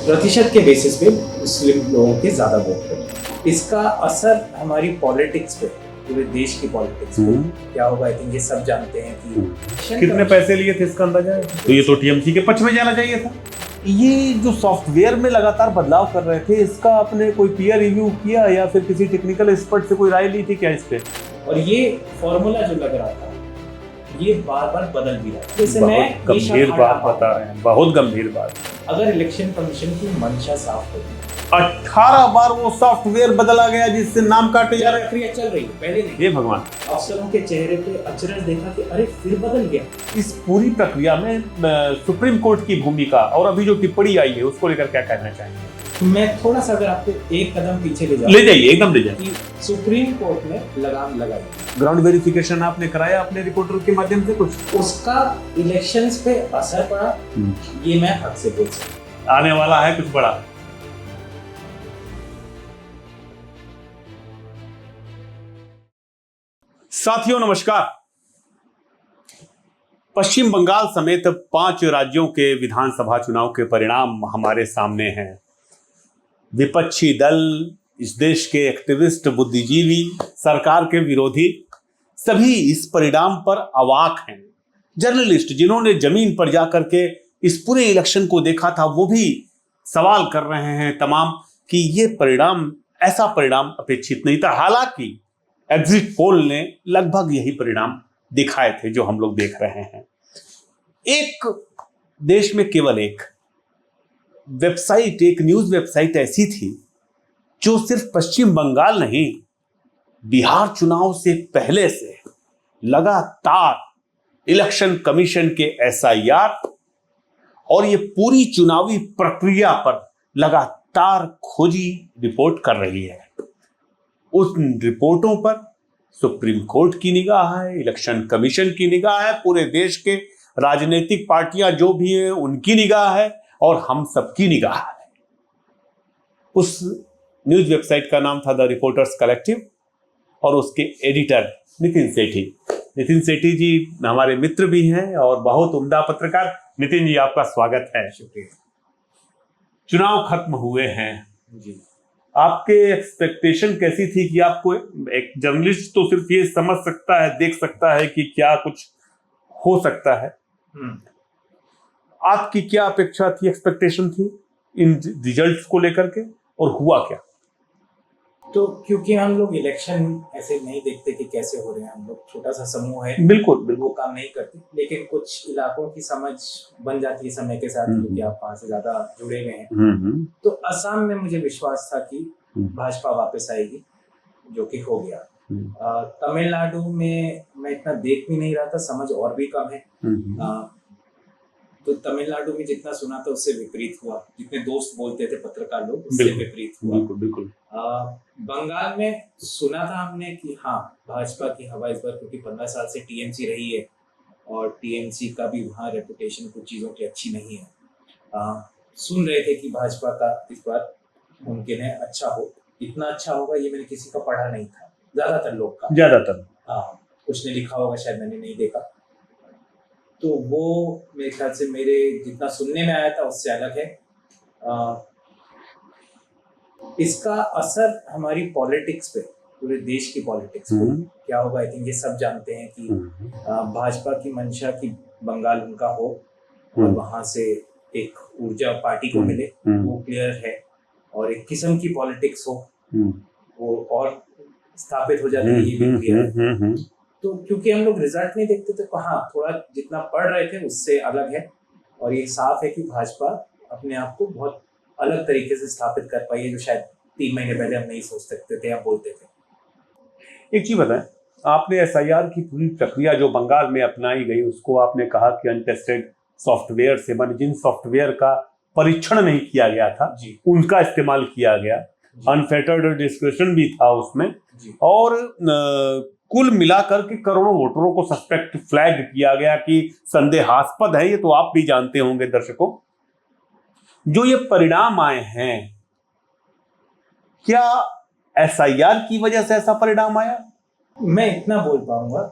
प्रतिशत के बेसिस पे मुस्लिम लोगों के ज़्यादा वोट है। इसका असर हमारी पॉलिटिक्स पे, पूरे देश की पॉलिटिक्स पे क्या होगा, आई थिंक ये सब जानते हैं कि कितने पैसे लिए थे इसका अंदाजा है? तो ये तो टीएमसी के पक्ष में जाना चाहिए था। ये जो सॉफ्टवेयर में लगातार बदलाव कर रहे थे, इसका आपने कोई पीयर रिव्यू किया या फिर किसी टेक्निकल एक्सपर्ट से कोई राय ली थी क्या इस पे? और ये फॉर्मूला जो लग रहा था ये बार बार बदल भी रहा है। जैसे मैं गंभीर बात बता रहे हैं, बहुत गंभीर बात। अगर इलेक्शन कमीशन की मंशा साफ होती, 18 बार वो सॉफ्टवेयर बदला गया जिससे नाम काटे जा रहे हैं। प्रक्रिया चल रही है, पहले नहीं। ये भगवान, अफसरों के चेहरे पे अचरज देखा कि अरे फिर बदल गया। इस पूरी प्रक्रिया में सुप्रीम कोर्ट की भूमिका और अभी जो टिप्पणी आई है उसको लेकर क्या कहना चाहेंगे? मैं थोड़ा सा अगर आपको एक कदम पीछे ले जाइए, एकदम ले जाइए। सुप्रीम कोर्ट ने लगाम लगाई, ग्राउंड वेरिफिकेशन आपने कराया अपने रिपोर्टर के माध्यम से, कुछ उसका इलेक्शंस पे असर पड़ा, ये मैं हक से बोल सकता। आने वाला है कुछ बड़ा। साथियों नमस्कार। पश्चिम बंगाल समेत 5 राज्यों के विधानसभा चुनाव के परिणाम हमारे सामने हैं। विपक्षी दल, इस देश के एक्टिविस्ट, बुद्धिजीवी, सरकार के विरोधी, सभी इस परिणाम पर अवाक हैं। जर्नलिस्ट जिन्होंने जमीन पर जाकर के इस पूरे इलेक्शन को देखा था, वो भी सवाल कर रहे हैं तमाम कि ये परिणाम, ऐसा परिणाम अपेक्षित नहीं था। हालांकि एग्जिट पोल ने लगभग यही परिणाम दिखाए थे जो हम लोग देख रहे हैं। एक देश में केवल एक वेबसाइट, एक न्यूज वेबसाइट ऐसी थी जो सिर्फ पश्चिम बंगाल नहीं, बिहार चुनाव से पहले से लगातार इलेक्शन कमीशन के एसआईआर और ये पूरी चुनावी प्रक्रिया पर लगातार खोजी रिपोर्ट कर रही है। उस रिपोर्टों पर सुप्रीम कोर्ट की निगाह है, इलेक्शन कमीशन की निगाह है, पूरे देश के राजनीतिक पार्टियां जो भी हैं उनकी निगाह है और हम सबकी निगाह है। उस न्यूज वेबसाइट का नाम था द रिपोर्टर्स कलेक्टिव और उसके एडिटर नितिन सेठी। नितिन सेठी जी हमारे मित्र भी हैं और बहुत उम्दा पत्रकार। नितिन जी आपका स्वागत है। शुक्रिया। चुनाव खत्म हुए हैं जी, आपके एक्सपेक्टेशन कैसी थी कि आपको, एक जर्नलिस्ट तो सिर्फ ये समझ सकता है, देख सकता है कि क्या कुछ हो सकता है, आपकी क्या अपेक्षा थी, एक्सपेक्टेशन थी इन रिजल्ट्स को लेकर के, और हुआ क्या? तो क्योंकि हम लोग इलेक्शन ऐसे नहीं देखते कि कैसे हो रहे हैं, हम लोग छोटा सा समूह है, बिल्कुल वो काम नहीं करते, लेकिन कुछ इलाकों की समझ बन जाती है समय के साथ, क्योंकि आप वहां से ज्यादा जुड़े हुए हैं। तो असम में मुझे विश्वास था कि भाजपा वापस आएगी, जो कि हो गया। तमिलनाडु में मैं इतना देख भी नहीं रहा था, समझ और भी कम है। तो तमिलनाडु में जितना सुना था उससे विपरीत हुआ, जितने दोस्त बोलते थे पत्रकार लोग, उससे विपरीत हुआ। बिल्कुल। बंगाल में सुना था हमने कि हाँ भाजपा की हवा इस बार, क्योंकि 15 साल से टीएमसी रही है और टीएमसी का भी वहाँ रेपुटेशन कुछ चीज़ों की अच्छी नहीं है। सुन रहे थे कि भाजपा का इस बार मुमकिन है अच्छा हो। इतना अच्छा होगा ये मैंने किसी का पढ़ा नहीं था, ज्यादातर लोग का। हाँ, कुछ ने लिखा होगा, शायद मैंने नहीं देखा। तो वो मेरे ख्याल से मेरे जितना सुनने में आया था उससे अलग है। इसका असर हमारी पॉलिटिक्स पे, पूरे देश की पॉलिटिक्स पे क्या होगा, आई थिंक ये सब जानते हैं कि भाजपा की मंशा की बंगाल उनका हो और वहां से एक ऊर्जा पार्टी को मिले, वो क्लियर है, और एक किस्म की पॉलिटिक्स हो वो और स्थापित हो जाती है, ये भी क्लियर है। तो क्योंकि हम लोग रिजल्ट नहीं देखते थे, तो हाँ थोड़ा जितना पढ़ रहे थे उससे अलग है, और ये साफ है कि भाजपा अपने आप को बहुत अलग तरीके से स्थापित कर पाई है, जो शायद 3 महीने पहले हम नहीं सोच सकते थे या बोलते थे। एक चीज बताएं, आपने एसआईआर की पूरी प्रक्रिया जो बंगाल में अपनाई गई उसको आपने कहा कि अनटेस्टेड सॉफ्टवेयर से बने, जिन सॉफ्टवेयर का परीक्षण नहीं किया गया था उनका इस्तेमाल किया गया, अनफेटर्ड डिस्कशन भी था उसमें, और कुल मिलाकर के करोड़ों वोटरों को सस्पेक्ट फ्लैग किया गया कि संदेहास्पद है। ये तो आप भी जानते होंगे दर्शकों। जो ये परिणाम आए हैं, क्या एसआईआर की वजह से ऐसा परिणाम आया? मैं इतना बोल पाऊंगा,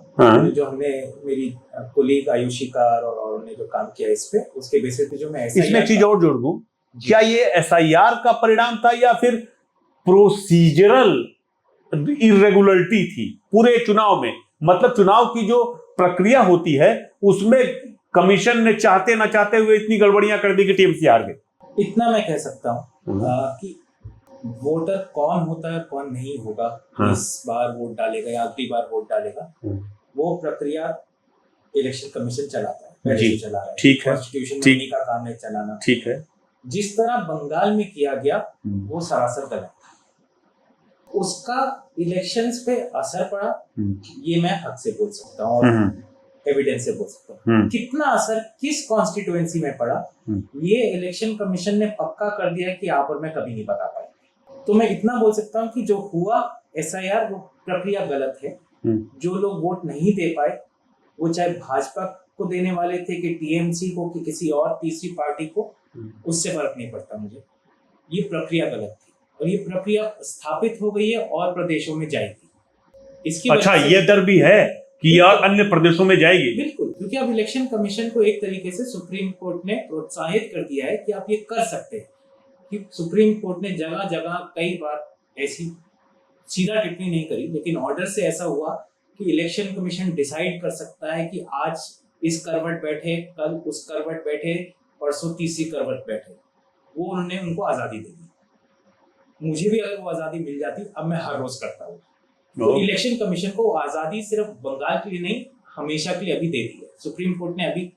जो हमने, मेरी कोलीग आयुषी कार और ने जो काम किया इस पे, उसके बेसिस पे जो मैं इसमें चीज और जोड़ दूं, क्या ये एसआईआर का परिणाम था या फिर प्रोसीजरल इरेगुलरिटी थी पूरे चुनाव में? मतलब चुनाव की जो प्रक्रिया होती है उसमें कमीशन ने चाहते ना चाहते हुए इतनी गड़बड़ियां कर दी कि टीएमसी हार गई। इतना मैं कह सकता हूँ कि वोटर कौन होता है कौन नहीं होगा, इस बार वोट डालेगा या अगली बार वोट डालेगा, वो प्रक्रिया इलेक्शन कमीशन चलाता है, पहले से चला रहा है। ठीक है, कॉन्स्टिट्यूशन में उन्हीं का काम है चलाना। ठीक है। जिस तरह बंगाल में किया गया वो सरासर गलत था। उसका इलेक्शंस पे असर पड़ा, ये मैं हक से बोल सकता हूँ और एविडेंस से बोल सकता हूँ। कितना असर किस कॉन्स्टिट्यूएंसी में पड़ा, ये इलेक्शन कमीशन ने पक्का कर दिया कि आप और मैं कभी नहीं बता पाए। तो मैं इतना बोल सकता हूँ कि जो हुआ एसआईआर वो प्रक्रिया गलत है। जो लोग वोट नहीं दे पाए, वो चाहे भाजपा को देने वाले थे कि टीएमसी को कि किसी और तीसरी पार्टी को, उससे फर्क नहीं पड़ता मुझे। ये प्रक्रिया गलत थी और ये प्रक्रिया स्थापित हो गई है और प्रदेशों में जाएगी। इसकी अच्छा, ये डर भी है कि यार अन्य प्रदेशों में जाएगी। बिल्कुल, क्योंकि अब इलेक्शन कमीशन को एक तरीके से सुप्रीम कोर्ट ने प्रोत्साहित कर दिया है कि आप ये कर सकते हैं। कि सुप्रीम कोर्ट ने जगह जगह कई बार ऐसी सीधा टिप्पणी नहीं करी, लेकिन ऑर्डर से ऐसा हुआ कि इलेक्शन कमीशन डिसाइड कर सकता है कि आज इस करवट बैठे, कल उस करवट बैठे, परसों तीसरी करवट बैठे। वो उन्होंने उनको आजादी दे दी। मुझे भी अगर वो आजादी मिल जाती, अब मैं हर रोज करता हूँ। तो इलेक्शन कमीशन को आजादी सिर्फ बंगाल के लिए नहीं, हमेशा के लिए अभी दे दी है। सुप्रीम कोर्ट ने अभी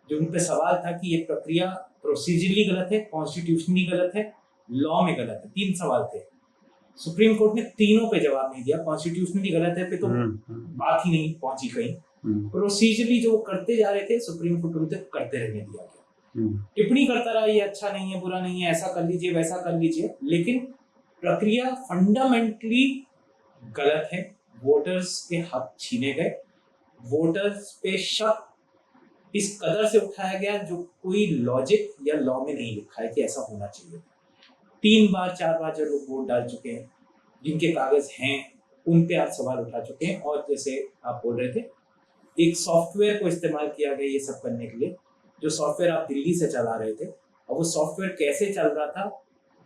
जो उन पे सवाल था कि ये प्रक्रिया प्रोसीजरली गलत है, कॉन्स्टिट्यूशनली गलत है, लॉ में गलत है, 3 सवाल थे। सुप्रीम कोर्ट ने तीनों पे जवाब नहीं दिया। कॉन्स्टिट्यूशनली गलत है पे तो बात ही नहीं पहुंची कहीं। प्रोसीजरली जो करते जा रहे थे, सुप्रीम कोर्ट उनसे करते रहने दिया गया। टिप्पणी करता रहा, ये अच्छा नहीं है, बुरा नहीं है, ऐसा कर लीजिए, वैसा कर लीजिए, लेकिन प्रक्रिया फंडामेंटली गलत है। वोटर्स के हक छीने गए, वोटर्स पे शक इस कदर से उठाया गया जो कोई लॉजिक या लॉ में नहीं लिखा है कि ऐसा होना चाहिए। 3 बार 4 बार जो लोग वोट डाल चुके हैं, जिनके कागज हैं, उन पे आप सवाल उठा चुके हैं। और जैसे आप बोल रहे थे, एक सॉफ्टवेयर को इस्तेमाल किया गया ये सब करने के लिए, जो सॉफ्टवेयर आप दिल्ली से चला रहे थे, और वो सॉफ्टवेयर कैसे चल रहा था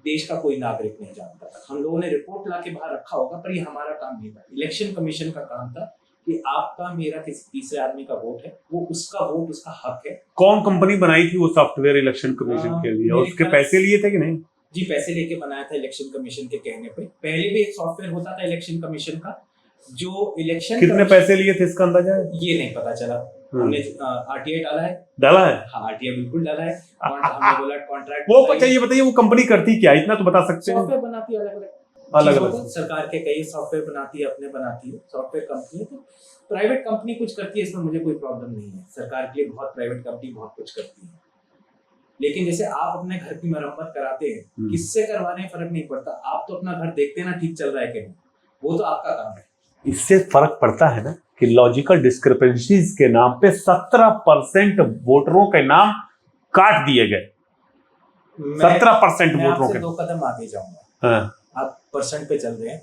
देश का कोई नागरिक नहीं जानता था। हम लोगों ने रिपोर्ट ला के बाहर रखा होगा, पर ये हमारा काम नहीं था। इलेक्शन कमीशन का काम था कि आपका मेरा किसी तीसरे आदमी का वोट है, वो उसका वोट, उसका हक है। कौन कंपनी बनाई थी वो सॉफ्टवेयर इलेक्शन कमीशन के लिए, और उसके पैसे लिए थे कि नहीं? जी, पैसे लेके बनाया था इलेक्शन कमीशन के कहने पे। पहले भी एक सॉफ्टवेयर होता था इलेक्शन कमीशन का, जो इलेक्शन कितने पैसे लिए थे इसका अंदाजा है? ये नहीं पता चला। हमने आरटीआई डाला है। हाँ, आरटीआई बिल्कुल डाला है। हमने बोला कॉन्ट्रैक्ट वो ये बताइए वो कंपनी करती क्या, इतना तो बता सकते हैं? सॉफ्टवेयर बनाती है अलग-अलग सरकार के कई सॉफ्टवेयर बनाती है, अपने बनाती है, सॉफ्टवेयर कंपनी है। तो प्राइवेट कंपनी कुछ करती है, इसमें मुझे कोई प्रॉब्लम नहीं है। सरकार के लिए बहुत प्राइवेट कंपनी बहुत कुछ करती है, लेकिन जैसे आप अपने घर की मरम्मत कराते हैं, किससे करवा रहे हैं फर्क नहीं पड़ता। आप तो अपना घर देखते हैं ना, ठीक चल रहा है कि नहीं, वो तो आपका काम है। इससे फर्क पड़ता है ना कि लॉजिकल डिस्क्रिपेंसीज के नाम पे 17% वोटरों के नाम काट दिए गए। 17% वोटरों के। 2 कदम आगे जाऊंगा। आप परसेंट पे चल रहे हैं,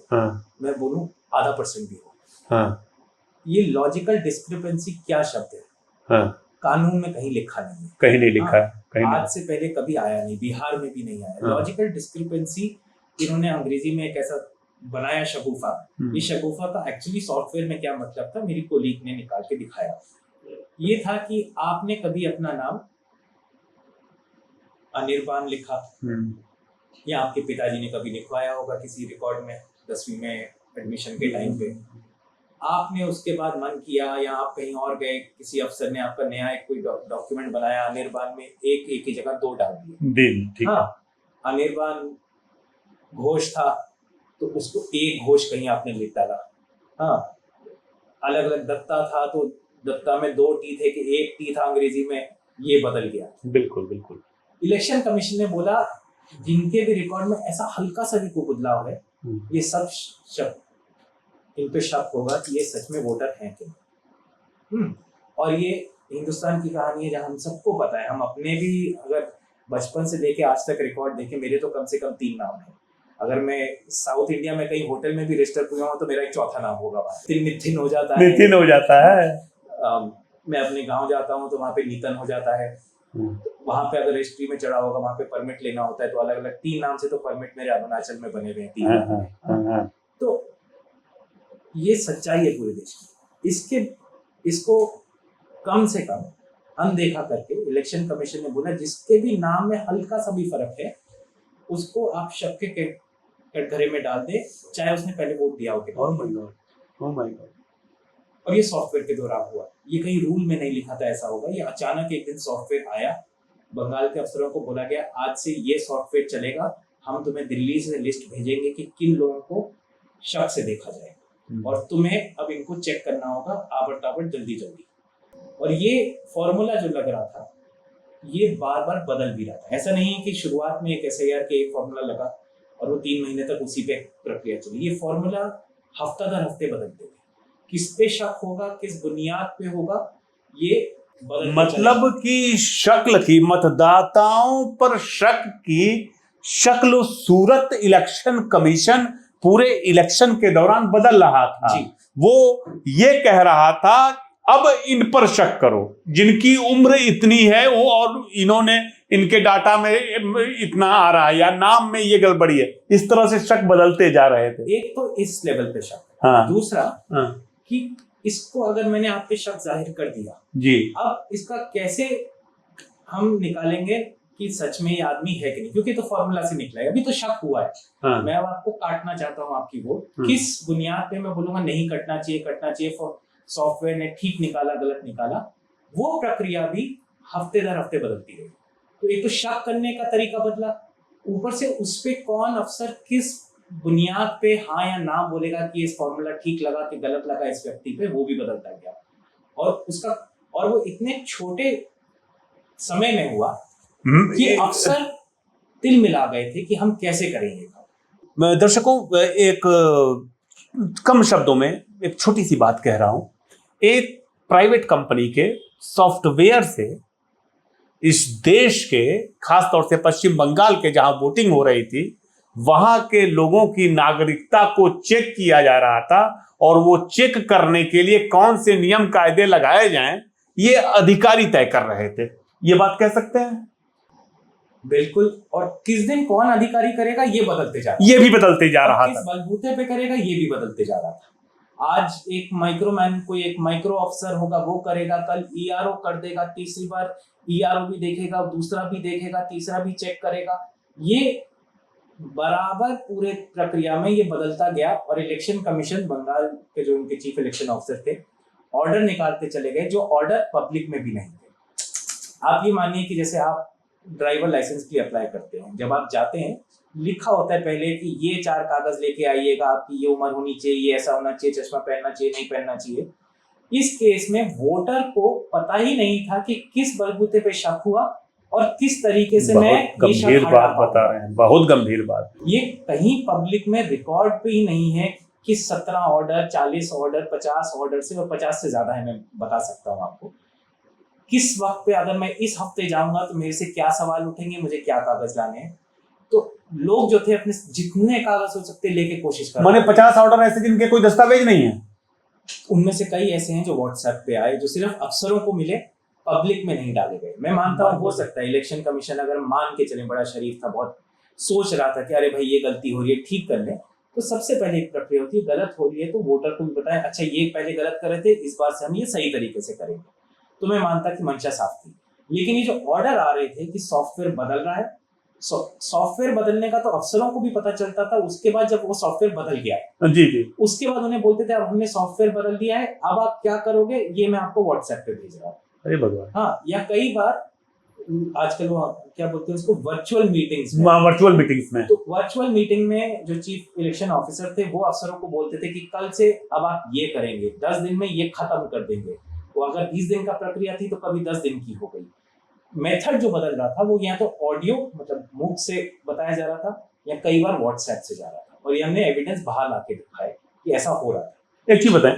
मैं बोलूं आधा % भी हो। ये लॉजिकल डिस्क्रिपेंसी क्या शब्द है? कानून में कहीं लिखा नहीं है, कहीं नहीं लिखा है। आज से पहले कभी आया नहीं, बिहार में भी नहीं आया। लॉजिकल डिस्क्रिपेंसी इन्होंने अंग्रेजी में एक ऐसा बनाया शगुफा। ये शगुफा का एक्चुअली सॉफ्टवेयर में क्या मतलब था, मेरी कोलीग ने निकाल के दिखाया। ये था कि आपने कभी अपना नाम अनिर्बान लिखा, या आपके पिताजी ने कभी लिखवाया होगा किसी रिकॉर्ड में 10वीं में एडमिशन के टाइम पे। आपने उसके बाद मन किया, या आप कहीं और गए, किसी अफसर ने आपका नया एक कोई डॉक्यूमेंट बनाया, अनिर्बान में एक की जगह 2 डाल दिए। हाँ, अनिर्बान घोष था तो उसको एक घोष कहीं आपने लिख डाला। हाँ, अलग अलग दत्ता था तो दत्ता में 2 टी थे कि 1 टी था अंग्रेजी में, ये बदल गया। बिल्कुल बिल्कुल। इलेक्शन कमीशन ने बोला जिनके भी रिकॉर्ड में ऐसा हल्का सा भी कोई बदलाव है, ये सब इन पे शक होगा कि ये सच में वोटर हैं कि नहीं। और ये हिंदुस्तान की कहानी है जहाँ हम सबको पता है, हम अपने भी अगर बचपन से लेके आज तक रिकॉर्ड देखें, मेरे तो कम से कम 3 नाम हैं। अगर मैं साउथ इंडिया में कहीं होटल में भी रजिस्टर हुआ हूँ तो मेरा एक चौथा नाम होगा, नितिन हो जाता है। नितिन हो जाता है। मैं अपने गांव जाता हूँ तो वहाँ पे नीतन हो जाता है। वहां पे अगर रजिस्ट्री में चढ़ा होगा, वहां पे परमिट लेना होता है, तो अलग अलग 3 नाम से तो परमिट मेरे अरुणाचल में बने हुए हैं 3 नाम। तो ये सच्चाई है पूरे देश की। इसको कम से कम अनदेखा करके इलेक्शन कमीशन ने बोला जिसके भी नाम में हल्का सा भी फर्क है उसको आप शक के कटघरे में डाल दे, चाहे उसने पहले वोट दिया हो। Oh my God. और ये सॉफ्टवेयर के दौरान हुआ, ये कहीं रूल में नहीं लिखा था ऐसा होगा। ये अचानक एक दिन सॉफ्टवेयर आया, बंगाल के अफसरों को बोला गया आज से ये सॉफ्टवेयर चलेगा, हम तुम्हें दिल्ली से लिस्ट भेजेंगे कि किन लोगों को शक से देखा जाए और तुम्हें अब इनको चेक करना होगा आबड़ जल्दी जल्दी। और ये फॉर्मूला जो लग रहा था ये बार बार बदल भी रहा था। ऐसा नहीं है कि शुरुआत में एक SIR के एक फॉर्मूला लगा और वो 3 महीने तक उसी पे प्रक्रिया चली। ये फॉर्मूला हफ्ता दर हफ्ते बदलते थे, किस पे शक होगा, किस बुनियाद पे होगा, ये मतलब कि शक्ल की, मतदाताओं पर शक की शक्ल सूरत इलेक्शन कमीशन पूरे इलेक्शन के दौरान बदल रहा था। वो ये कह रहा था अब इन पर शक करो, जिनकी उम्र इतनी है वो, और इन्होंने इनके डाटा में इतना आ रहा है या नाम में ये गड़बड़ी है, इस तरह से शक बदलते जा रहे थे। एक तो इस लेवल पे शक, हाँ। दूसरा कि इसको अगर मैंने आप पे शक जाहिर कर दिया जी, अब इसका कैसे हम निकालेंगे कि सच में ये आदमी है कि नहीं, क्योंकि तो फॉर्मूला से निकला है, अभी तो शक हुआ है। हाँ। मैं अब आपको काटना चाहता हूँ आपकी वोट, किस बुनियाद पे मैं बोलूंगा नहीं कटना चाहिए, सॉफ्टवेयर ने ठीक निकाला गलत निकाला, वो प्रक्रिया भी हफ्ते दर हफ्ते बदलती रही। तो एक तो शक करने का तरीका बदला, ऊपर से उस पे कौन अफसर किस बुनियाद पे हाँ या ना बोलेगा कि इस फॉर्मूला ठीक लगा कि गलत लगा इस व्यक्ति पे, वो भी बदलता गया। और वो इतने छोटे समय में हुआ कि अफसर तिल मिला गए थे कि हम कैसे करेंगे। दर्शकों, एक कम शब्दों में एक छोटी सी बात कह रहा हूं। एक प्राइवेट कंपनी के सॉफ्टवेयर से इस देश के, खासतौर से पश्चिम बंगाल के जहां वोटिंग हो रही थी, वहां के लोगों की नागरिकता को चेक किया जा रहा था, और वो चेक करने के लिए कौन से नियम कायदे लगाए जाएं ये अधिकारी तय कर रहे थे। ये बात कह सकते हैं? बिल्कुल। और किस दिन कौन अधिकारी करेगा ये बदलते जा रहा, ये भी बदलते जा रहा था। किस बलबूते पे करेगा ये भी बदलते जा रहा था। आज एक माइक्रोमैन, कोई एक माइक्रो अफसर होगा वो करेगा, कल ERO कर देगा, तीसरी बार ERO भी देखेगा, दूसरा भी देखेगा, तीसरा भी चेक करेगा। ये बराबर पूरे प्रक्रिया में ये बदलता गया। और इलेक्शन कमीशन बंगाल के जो उनके चीफ इलेक्शन ऑफिसर थे, ऑर्डर निकालते चले गए जो ऑर्डर पब्लिक में भी नहीं थे। आप ये मानिए कि जैसे आप ड्राइवर लाइसेंस के लिए अप्लाई करते हैं, जब आप जाते हैं लिखा होता है पहले कि ये 4 कागज लेके आइएगा, आपकी ये उम्र होनी चाहिए, ये ऐसा होना चाहिए, चश्मा पहनना चाहिए, नहीं पहनना चाहिए। इस केस में वोटर को पता ही नहीं था कि किस बलबूते पे शक हुआ और किस तरीके से मैं ये शक बात बता रहे हैं। बहुत गंभीर बात। ये कहीं पब्लिक में रिकॉर्ड पे ही नहीं है कि 17 ऑर्डर, 40 ऑर्डर, 50 ऑर्डर से, और 50 से ज्यादा है, मैं बता सकता हूँ आपको। किस वक्त पे अगर मैं इस हफ्ते जाऊंगा तो मेरे से क्या सवाल उठेंगे, मुझे क्या कागज लाने हैं। तो लोग जो थे अपने जितने कागज हो सकते लेके कोशिश कर रहे हैं। 50 ऑर्डर ऐसे जिनके कोई दस्तावेज नहीं है। उनमें से कई ऐसे हैं जो व्हाट्सएप पे आए, जो सिर्फ अफसरों को मिले, पब्लिक में नहीं डाले गए। मैं मानता हूँ हो सकता है इलेक्शन कमीशन अगर मान के चले, बड़ा शरीफ था, बहुत सोच रहा था कि अरे भाई ये गलती हो रही है, ठीक कर ले, तो सबसे पहले एक प्रक्रिया होती है, गलत हो रही है तो वोटर को भी बताएं, अच्छा ये पहले गलत कर रहे थे, इस बार से हम ये सही तरीके से करेंगे। तो मैं मानता कि मंशा साफ थी। लेकिन ये जो ऑर्डर आ रहे थे कि सॉफ्टवेयर बदल रहा है, सॉफ्टवेयर बदलने का तो अफसरों को भी पता चलता था उसके बाद जब वो सॉफ्टवेयर बदल गया जी जी, उसके बाद उन्हें बोलते थे अब हमने सॉफ्टवेयर बदल दिया है, अब आप क्या करोगे, ये मैं आपको व्हाट्सएप पे भेज रहा हूँ। अरे भगवान। हाँ, या कई बार आजकल वो क्या बोलते हैं उसको, वर्चुअल मीटिंग्स में। तो वर्चुअल मीटिंग में जो चीफ इलेक्शन ऑफिसर थे वो अफसरों को बोलते थे कि कल से अब आप ये करेंगे, 10 दिन में ये खत्म कर देंगे। वो अगर 20 दिन का प्रक्रिया थी तो कभी 10 दिन की हो गई। मेथड जो बदल रहा था वो या तो ऑडियो मतलब मुख से बताया जा रहा था या कई बार व्हाट्सएप से जा रहा था, और ये हमने एविडेंस बाहर लाके दिखाए कि ऐसा हो रहा था। एक चीज बताएं,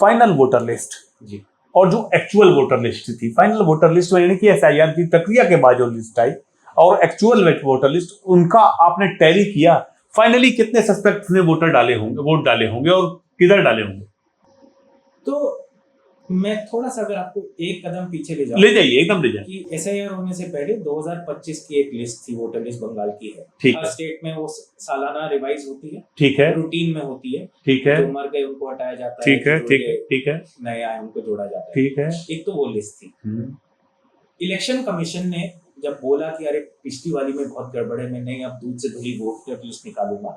फाइनल वोटर लिस्ट जी और जो एक्चुअल वोटर लिस्ट थी, फाइनल वोटर लिस्ट में यानी कि SIR की प्रक्रिया के बाद जो लिस्ट आई और एक्चुअल वोटर लिस्ट, उनका आपने टैली किया, फाइनली कितने सस्पेक्ट्स ने वोट डाले होंगे और किधर डाले होंगे? तो मैं थोड़ा सा अगर आपको एक कदम पीछे ले ले जाइए, एकदम ले जाइए। कि एसआईआर होने से पहले 2025 की एक लिस्ट थी, वोटर लिस्ट बंगाल की है। ठीक हर है, स्टेट में वो सालाना रिवाइज होती है, ठीक है, रूटीन में होती है। ठीक है, जो मर गए उनको हटाया जाता है, ठीक है, जो ठीक है, ये ठीक है, नए आए उनको जोड़ा जाता है। ठीक है। एक तो वो लिस्ट थी। इलेक्शन कमीशन ने जब बोला कि अरे पिछली वाली में बहुत गड़बड़ है, मैं नहीं अब दूध से धुली वोटर लिस्ट निकालूंगा,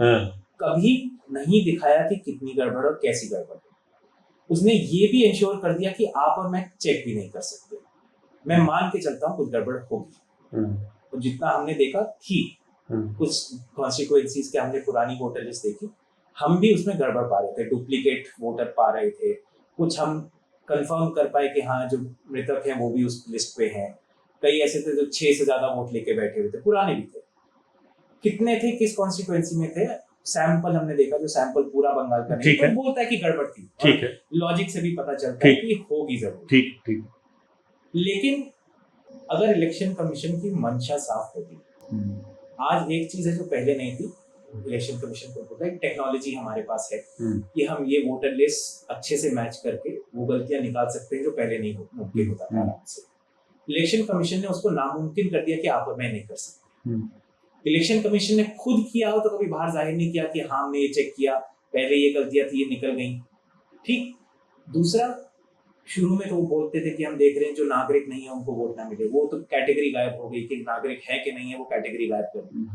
कभी नहीं दिखाया कि कितनी गड़बड़ और कैसी गड़बड़। उसने ये भी इंश्योर कर दिया कि आप और मैं चेक भी नहीं कर सकते। मैं मान के चलता हूँ कुछ गड़बड़ होगी, तो जितना हमने देखा थी, कुछ कॉन्स्टिट्यूएंसीज के हमने पुरानी वोटर लिस्ट देखी, हम भी उसमें गड़बड़ पा रहे थे, डुप्लीकेट वोटर पा रहे थे। कुछ हम कंफर्म कर पाए कि हाँ जो मृतक हैं वो भी उस लिस्ट पे हैं। कई ऐसे थे जो 6 से ज्यादा वोट लेके बैठे हुए थे, पुराने भी थे। कितने थे, किस कॉन्स्टिट्यूएंसी में थे, सैंपल हमने देखा, जो सैंपल पूरा बंगाल का नहीं, तो बोलता है कि गड़बड़ थी। ठीक है, लॉजिक से भी पता चलता है कि होगी जरूर। ठीक ठीक। लेकिन अगर इलेक्शन कमीशन की मंशा साफ होती, आज एक चीज है जो पहले नहीं थी, इलेक्शन कमीशन को होता है टेक्नोलॉजी हमारे पास है कि हम ये वोटर लिस्ट अच्छे से मैच करके वो गलतियां निकाल सकते हैं जो पहले नहीं मुमकिन होता था आराम से। इलेक्शन कमीशन ने उसको नामुमकिन कर दिया कि आप और मैं नहीं कर सकते। इलेक्शन कमीशन ने खुद किया हो तो कभी बाहर जाहिर नहीं किया कि हाँ हमने ये चेक किया, पहले ये गलतियां थी, ये निकल गई। ठीक। दूसरा, शुरू में तो वो बोलते थे कि हम देख रहे हैं जो नागरिक नहीं है उनको वोट ना मिले, वो तो कैटेगरी गायब हो गई कि नागरिक है कि नहीं है, वो कैटेगरी गायब कर दी।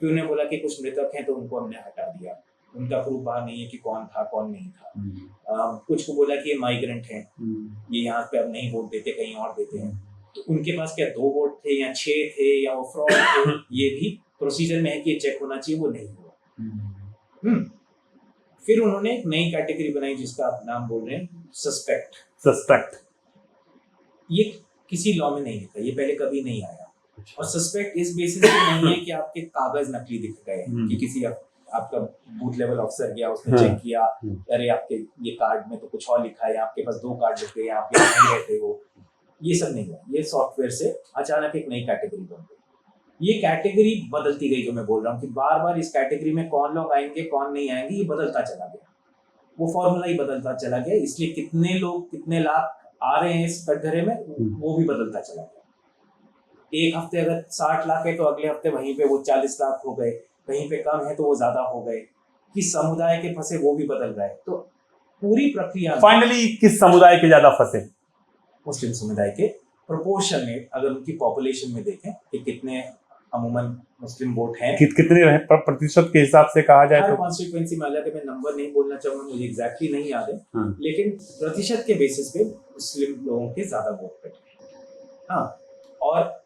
फिर उन्हें बोला कि कुछ मृतक हैं तो उनको हमने हटा दिया, उनका प्रूफ बाहर नहीं है कि कौन था कौन नहीं था। कुछ को बोला कि ये माइग्रेंट हैं, ये यहाँ पे अब नहीं वोट देते, कहीं और देते हैं, तो उनके पास क्या 2 वोट थे या 6 थे या वो फ्रॉड थे, ये भी प्रोसीजर में है कि ये चेक होना चाहिए, वो नहीं हुआ। फिर उन्होंने एक नई कैटेगरी बनाई जिसका आप नाम बोल रहे हैं सस्पेक्ट। ये किसी लॉ में नहीं लिखा, ये पहले कभी नहीं आया। और सस्पेक्ट इस बेसिस पे नहीं है कि आपके कागज नकली दिख गए कि किसी आपका बूथ लेवल अफसर गया, उसने चेक किया, अरे आपके ये कार्ड में तो कुछ और लिखा है, आपके पास 2 कार्ड लिख गए, आप यहाँ नहीं रहते हो। ये सब नहीं हुआ, ये सॉफ्टवेयर से अचानक एक नई कैटेगरी बन गई। ये कैटेगरी बदलती गई, जो मैं बोल रहा हूँ कि बार बार इस कैटेगरी में कौन लोग आएंगे कौन नहीं आएंगे, ये बदलता चला गया, वो फॉर्मूला ही बदलता चला गया। इसलिए कितने लोग कितने लाख आ रहे हैं इस कटघरे में, वो भी बदलता चला गया। एक हफ्ते अगर 60 लाख है तो अगले हफ्ते वहीं पे वो 40 लाख हो गए, कहीं पे कम है तो वो ज्यादा हो गए। किस समुदाय के फंसे वो भी बदल रहा है। तो पूरी प्रक्रिया फाइनली किस समुदाय के ज्यादा फंसे? मुस्लिम समुदाय के प्रोपोर्शन में, अगर उनकी पॉपुलेशन में देखें कि कितने अमूमन मुस्लिम वोट हैं, कितने प्रतिशत के हिसाब से कहा जाए हर तो कॉन्स्टिट्यूएंसी में अलग है, मैं नंबर नहीं बोलना चाहूंगा, मुझे एग्जैक्टली नहीं याद है, लेकिन प्रतिशत के बेसिस पे मुस्लिम लोगों के ज्यादा वोट कटे। हाँ, और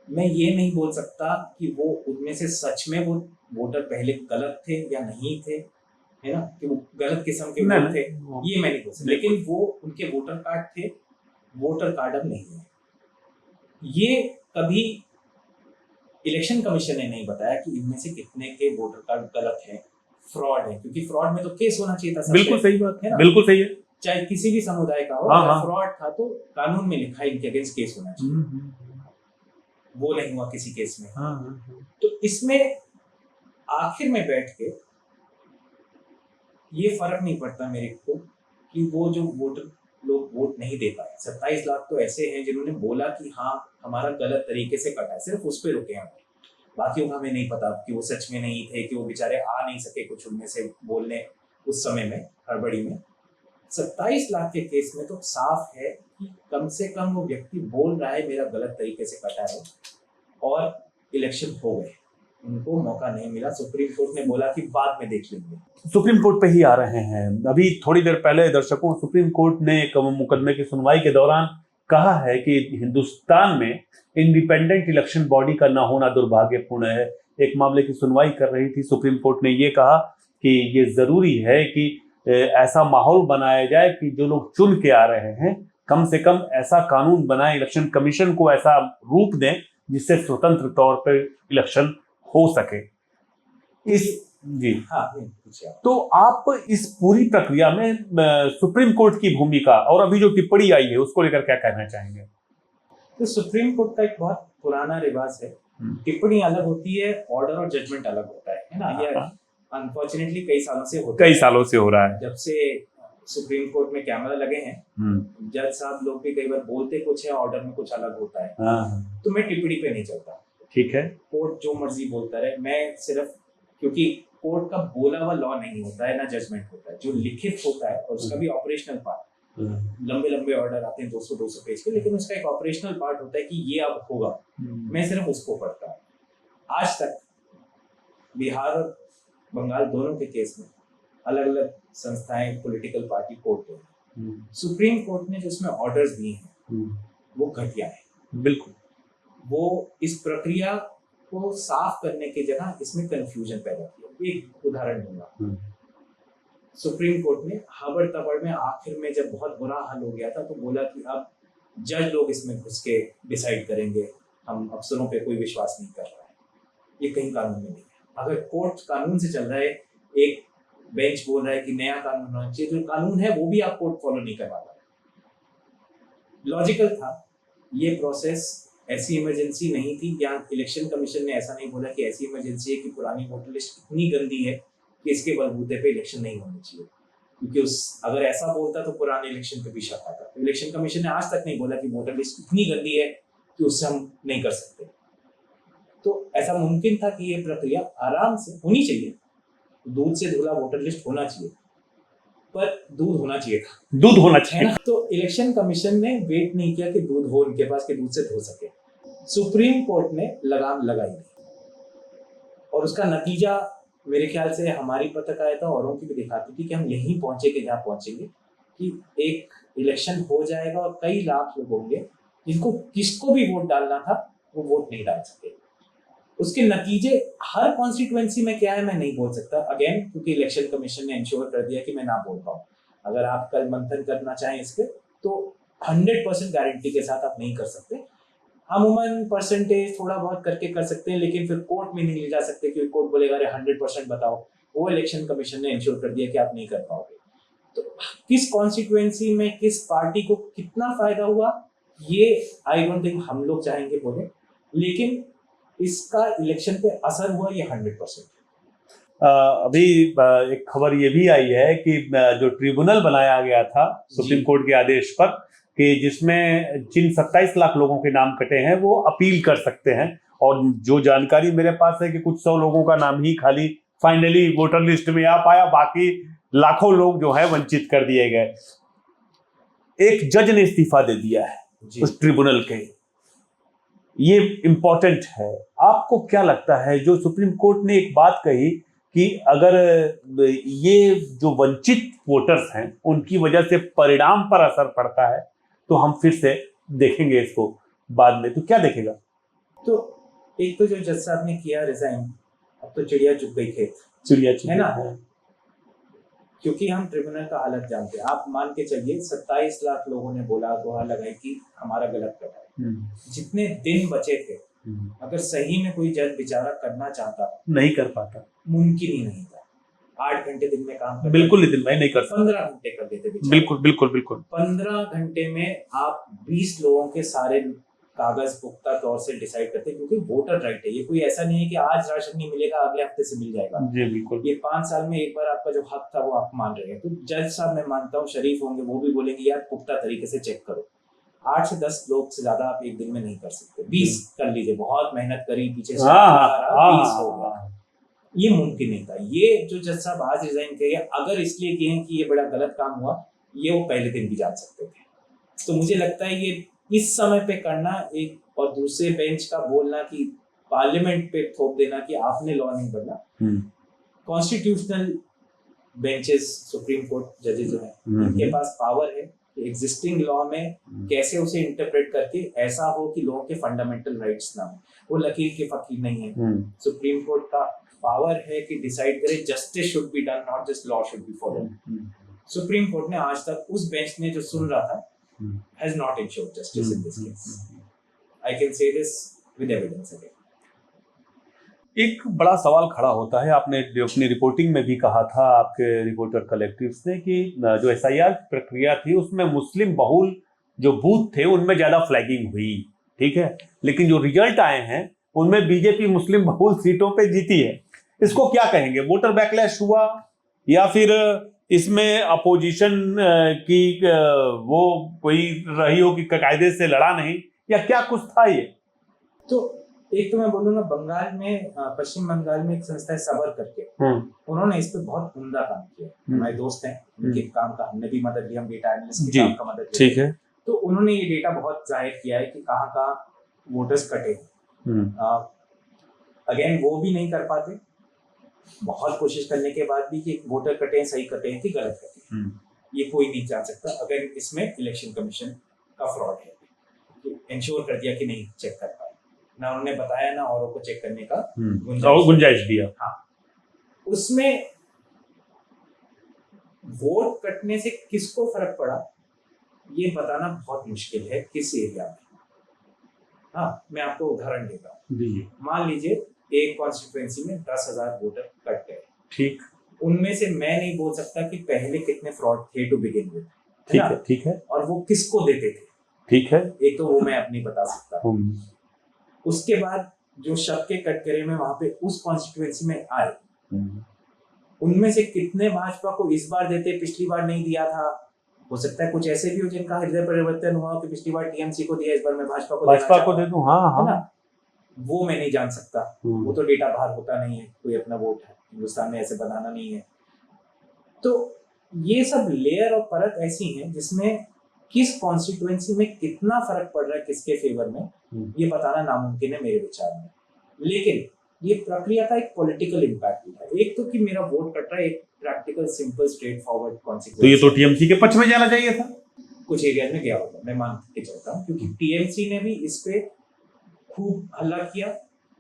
मैं ये नहीं बोल सकता कि वो उनमें से सच में वो वोटर पहले गलत थे या नहीं थे, है ना, कि वो गलत किस्म के वोट थे, ये मैं नहीं बोल सकता, लेकिन वो उनके वोटर कार्ड थे, वोटर कार्ड अब नहीं है। ये कभी इलेक्शन कमीशन ने नहीं बताया कि इनमें से कितने के वोटर कार्ड गलत है, फ्रॉड है, क्योंकि फ्रॉड में तो केस होना चाहिए था। बिल्कुल सही बात है, बिल्कुल सही है, चाहे किसी भी समुदाय का हो, अगर फ्रॉड था तो कानून में लिखा है इनके अगेंस्ट केस होना चाहिए। वो नहीं हुआ किसी केस में। तो इसमें आखिर में बैठ के ये फर्क नहीं पड़ता मेरे को कि वो जो वोटर लोग वोट नहीं दे पाए, 27 लाख तो ऐसे हैं जिन्होंने बोला कि हाँ हमारा गलत तरीके से कटा है, सिर्फ उस पे रुके हैं। बाकी हमें नहीं पता कि वो सच में नहीं थे, कि वो बेचारे आ नहीं सके कुछ उनमें से बोलने उस समय में, हड़बड़ी में। 27 लाख के केस में तो साफ है कि कम से कम वो व्यक्ति बोल रहा है मेरा गलत तरीके से कटा है, और इलेक्शन हो गए, उनको मौका नहीं मिला। सुप्रीम कोर्ट ने बोला कि बाद में देख लेंगे। सुप्रीम कोर्ट पे ही आ रहे हैं। अभी थोड़ी देर पहले दर्शकों, सुप्रीम कोर्ट ने एक मुकदमे की सुनवाई के दौरान कहा है कि हिंदुस्तान में इंडिपेंडेंट इलेक्शन बॉडी का न होना दुर्भाग्यपूर्ण है। एक मामले की सुनवाई कर रही थी सुप्रीम कोर्ट ने ये कहा कि ये जरूरी है कि ऐसा माहौल बनाया जाए कि जो लोग चुन के आ रहे हैं, कम से कम ऐसा कानून बनाए, इलेक्शन कमीशन को ऐसा रूप दें जिससे स्वतंत्र तौर पर इलेक्शन हो सके। इस जी हाँ, तो आप इस पूरी प्रक्रिया में सुप्रीम कोर्ट की भूमिका और अभी जो टिप्पणी आई है उसको लेकर क्या कहना चाहेंगे? तो सुप्रीम कोर्ट का एक बहुत पुराना रिवाज है, टिप्पणी अलग होती है, ऑर्डर और जजमेंट अलग होता है ना। ये अनफॉर्चुनेटली कई सालों से हो रहा है, जब से सुप्रीम कोर्ट में कैमरा लगे हैं, जज साहब लोग भी कई बार बोलते कुछ है, ऑर्डर में कुछ अलग होता है, तो मैं टिप्पणी पे नहीं चलता। ठीक है, कोर्ट जो मर्जी बोलता रहे, मैं सिर्फ, क्योंकि कोर्ट का बोला हुआ लॉ नहीं होता है, ना जजमेंट होता है, जो लिखित होता है और उसका भी ऑपरेशनल पार्ट, लंबे लंबे ऑर्डर आते हैं 200-200 पेज के, लेकिन उसका एक ऑपरेशनल पार्ट होता है कि ये अब होगा, मैं सिर्फ उसको पढ़ता हूँ। आज तक बिहार और बंगाल दोनों के केस में अलग अलग संस्थाएं, पॉलिटिकल पार्टी कोर्ट है, सुप्रीम कोर्ट ने जो उसमें ऑर्डर्स दिए हैं वो घटिया है। बिल्कुल, वो इस प्रक्रिया को साफ करने की जगह इसमें कंफ्यूजन पैदा किया। एक उदाहरण दूंगा, सुप्रीम कोर्ट ने हबड़ तबड़ में आखिर में जब बहुत बुरा हाल हो गया था तो बोला कि अब जज लोग इसमें घुस के डिसाइड करेंगे, हम अफसरों पे कोई विश्वास नहीं कर रहा है। ये कहीं कानून में नहीं है। अगर कोर्ट कानून से चल रहा है, एक बेंच बोल रहा है कि नया कानून होना चाहिए, जो कानून है वो भी आप कोर्ट फॉलो नहीं करवा रहा। लॉजिकल था ये प्रोसेस, ऐसी इमरजेंसी नहीं थी। यहाँ इलेक्शन कमीशन ने ऐसा नहीं बोला कि ऐसी इमरजेंसी है कि पुरानी वोटर लिस्ट इतनी गंदी है कि इसके बलबूते पे इलेक्शन नहीं होनी चाहिए, क्योंकि अगर ऐसा बोलता तो पुराने इलेक्शन पे भी शक आता। तो इलेक्शन कमीशन ने आज तक नहीं बोला कि वोटर लिस्ट इतनी गंदी है कि उससे हम नहीं कर सकते। तो ऐसा मुमकिन था कि ये प्रक्रिया आराम से होनी चाहिए, दूध से धुला वोटर लिस्ट होना चाहिए, पर दूध होना चाहिए था, दूध होना चाहिए। तो इलेक्शन कमीशन ने वेट नहीं किया कि दूध हो उनके पास, कि दूध से धो सके। सुप्रीम कोर्ट ने लगाम लगाई और उसका नतीजा मेरे ख्याल से हमारी पत्रकारिता औरों की भी दिखाती थी कि हम यहीं पहुंचे कि जहाँ पहुंचेंगे, कि एक इलेक्शन हो जाएगा और कई लाख लोग होंगे जिनको किसको भी वोट डालना था वो वोट नहीं डाल सके। उसके नतीजे हर कॉन्स्टिट्यूएंसी में क्या है मैं नहीं बोल सकता, अगेन क्योंकि इलेक्शन कमीशन ने इंश्योर कर दिया कि मैं ना बोल पाऊँ। अगर आप कल मंथन करना चाहें इस पे तो 100% गारंटी के साथ आप नहीं कर सकते। अमूमन परसेंटेज थोड़ा बहुत करके कर सकते हैं, लेकिन फिर कोर्ट में नहीं ले जा सकते क्योंकि कोर्ट बोलेगा अरे 100% बताओ। वो इलेक्शन कमीशन ने इंश्योर कर दिया कि आप नहीं कर पाओगे। तो किस कॉन्स्टिट्यूएंसी में किस पार्टी को कितना फायदा हुआ ये आई डोंट थिंक हम लोग चाहेंगे बोले, लेकिन इसका इलेक्शन पे असर हुआ ये 100%। अभी एक खबर ये भी आई है कि जो ट्रिब्यूनल बनाया गया था सुप्रीम कोर्ट के आदेश पर, कि जिसमें जिन 27 लाख लोगों के नाम कटे हैं वो अपील कर सकते हैं, और जो जानकारी मेरे पास है कि कुछ 100 लोगों का नाम ही खाली फाइनली वोटर लिस्ट में आ पाया, बाकी लाखों लोग जो है वंचित कर दिए गए। एक जज ने इस्तीफा दे दिया है उस ट्रिब्यूनल के, ये इंपॉर्टेंट है। आपको क्या लगता है, जो सुप्रीम कोर्ट ने एक बात कही कि अगर ये जो वंचित वोटर्स हैं उनकी वजह से परिणाम पर असर पड़ता है तो हम फिर से देखेंगे इसको बाद में, तो क्या देखेगा? तो एक तो जो जज साहब ने किया रिजाइन, अब तो चिड़िया चुग गई खेत, चिड़िया है ना, क्योंकि हम ट्रिब्यूनल का हालत जानते हैं। आप मान के चलिए 27 लाख लोगों ने बोला, दोहा लगाई कि हमारा गलत कटा है। जितने दिन बचे थे, अगर सही में कोई जज बेचारा करना चाहता नहीं कर पाता, मुमकिन ही नहीं था। 8 घंटे दिन में काम करते, बिल्कुल नितिन भाई नहीं कर सकता, 15 घंटे कर देते बेचारे। बिल्कुल बिल्कुल बिल्कुल 15 घंटे में आप 20 लोगों के सारे कागज पुख्ता तौर से डिसाइड करते हैं, क्योंकि वोटर राइट है। ये कोई ऐसा नहीं है कि आज राशन नहीं मिलेगा अगले हफ्ते से मिल जाएगा। जी बिल्कुल, ये 5 साल में एक बार आपका जो हक था वो आप मान रहे हैं। तो जज साहब मैं मानता हूँ शरीफ होंगे, वो भी बोलेंगे यार पुख्ता तरीके से चेक करो। 8 से 10 लोग से ज्यादा आप एक दिन में नहीं कर सकते। 20 कर लीजिए, बहुत मेहनत करी, पीछे 20 हो गया, ये मुमकिन नहीं था। ये जो जज साहब आज रिजाइन किए, अगर इसलिए किए हैं कि ये बड़ा गलत काम हुआ, ये वो पहले दिन भी जान सकते थे। तो मुझे लगता है ये इस समय पे करना एक, और दूसरे बेंच का बोलना कि पार्लियामेंट पे थोप देना कि आपने लॉ नहीं बदला। कॉन्स्टिट्यूशनल बेंचेस, सुप्रीम कोर्ट जजेस जो है, उनके पास पावर है कि एग्जिस्टिंग लॉ में कैसे उसे इंटरप्रेट करके ऐसा हो कि लोगों के फंडामेंटल राइट्स ना हो। वो लकीर के फकीर नहीं है। सुप्रीम कोर्ट का पावर है कि डिसाइड करे justice should be done, not just law should be followed. Supreme court ने आज तक, उस बेंच ने जो सुन रहा था, has not ensured justice in this case. I can say this with evidence again. एक बड़ा सवाल खड़ा होता है, आपने अपनी रिपोर्टिंग में भी कहा था, आपके रिपोर्टर कलेक्टिव्स ने, कि जो SIR प्रक्रिया थी उसमें मुस्लिम बहुल जो बूथ थे उनमें ज्यादा फ्लैगिंग हुई, ठीक है, लेकिन जो रिजल्ट आए हैं उनमें बीजेपी मुस्लिम बहुल सीटों पे जीती है। इसको क्या कहेंगे? वोटर बैकलैश हुआ या फिर इसमें अपोजिशन की वो कोई रही हो कि कायदे से लड़ा नहीं, या क्या कुछ था ये? तो एक तो मैं बोलूंगा, बंगाल में पश्चिम बंगाल में एक संस्था है सबर करके, उन्होंने इस पे बहुत उम्दा काम किया। हमारे दोस्त हैं, उनके काम का हमने भी मदद ली, हम डेटा एनालिस्ट के काम का मदद ली। ठीक है। तो उन्होंने ये डेटा बहुत जाहिर किया है कि कहाँ कहाँ वोटर्स कटे। अगेन वो भी नहीं कर पाते, बहुत कोशिश करने के बाद भी, कि वोटर कटे हैं, सही कटे हैं कि गलत कटे हैं, ये कोई नहीं जान सकता। अगर इसमें इलेक्शन कमीशन का फ्रॉड है, इंश्योर कर दिया कि नहीं चेक कर पाए, ना उन्होंने बताया ना औरों को चेक करने का गुंजाइश दिया। हाँ, उसमें वोट कटने से किसको फर्क पड़ा ये बताना बहुत मुश्किल है किस एरिया में। हाँ, मैं आपको उदाहरण देता हूँ। मान लीजिए एक कॉन्स्टिट्यूएंसी में 10,000 वोटर कट गए, ठीक, उनमें से मैं नहीं बोल सकता कि पहले कितने फ्रॉड थे टू बिगिन विद, ठीक है, और वो किसको देते थे, ठीक है, एक तो वो मैं अपनी बता सकता हूँ। उसके बाद जो शब के कटघरे में वहां पे उस कॉन्स्टिट्यूएंसी में आए, उनमें से कितने भाजपा को इस बार देते, पिछली बार नहीं दिया था। हो सकता है कुछ ऐसे भी हो जिनका हृदय परिवर्तन हुआ कि पिछली बार टीएमसी को दिया, इस बार मैं भाजपा को दे दूं। हाँ, वो मैं नहीं जान सकता, वो तो डेटा बाहर होता नहीं है, कोई अपना वोट है हिंदुस्तान में ऐसे बनाना नहीं है। तो ये सब लेयर और परत ऐसी हैं जिसमें किस कॉन्स्टिट्यूएंसी में कितना फर्क पड़ रहा है किसके फेवर में, ये बताना नामुमकिन है मेरे विचार में। लेकिन ये प्रक्रिया का एक पॉलिटिकल इम्पैक्ट भी है। एक तो कि मेरा वोट कट रहा है, एक practical simple straight forward consequence. तो ये तो टीएमसी के पक्ष में जाना चाहिए था, कुछ एरियाज में गया होगा, मैं मान के चलता हूँ, क्योंकि टीएमसी ने भी इस पे खूब हल्ला किया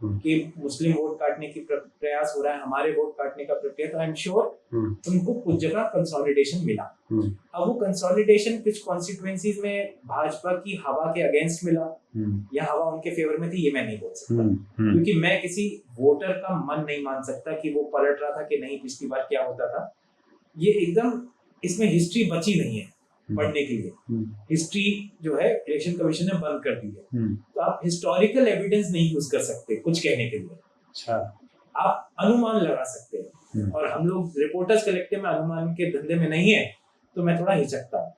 कि मुस्लिम वोट काटने की प्रयास हो रहा है, हमारे वोट काटने का प्रक्रिया। तो आई एम श्योर उनको कुछ जगह कंसोलिडेशन मिला। अब वो कंसोलिडेशन कुछ कॉन्स्टिट्यूएंसीज में भाजपा की हवा के अगेंस्ट मिला या हवा उनके फेवर में थी, ये मैं नहीं बोल सकता, क्योंकि मैं किसी वोटर का मन नहीं मान सकता कि वो पलट रहा था कि नहीं पिछली बार क्या होता था। ये एकदम, इसमें हिस्ट्री बची नहीं है पढ़ने के लिए। हिस्ट्री जो है इलेक्शन कमीशन ने बंद कर दी है, तो आप हिस्टोरिकल एविडेंस नहीं यूज कर सकते कुछ कहने के लिए। अच्छा, आप अनुमान लगा सकते हैं, और हम लोग रिपोर्टर्स कलेक्टिव में अनुमान के धंधे में नहीं है, तो मैं थोड़ा हिचकता हूँ।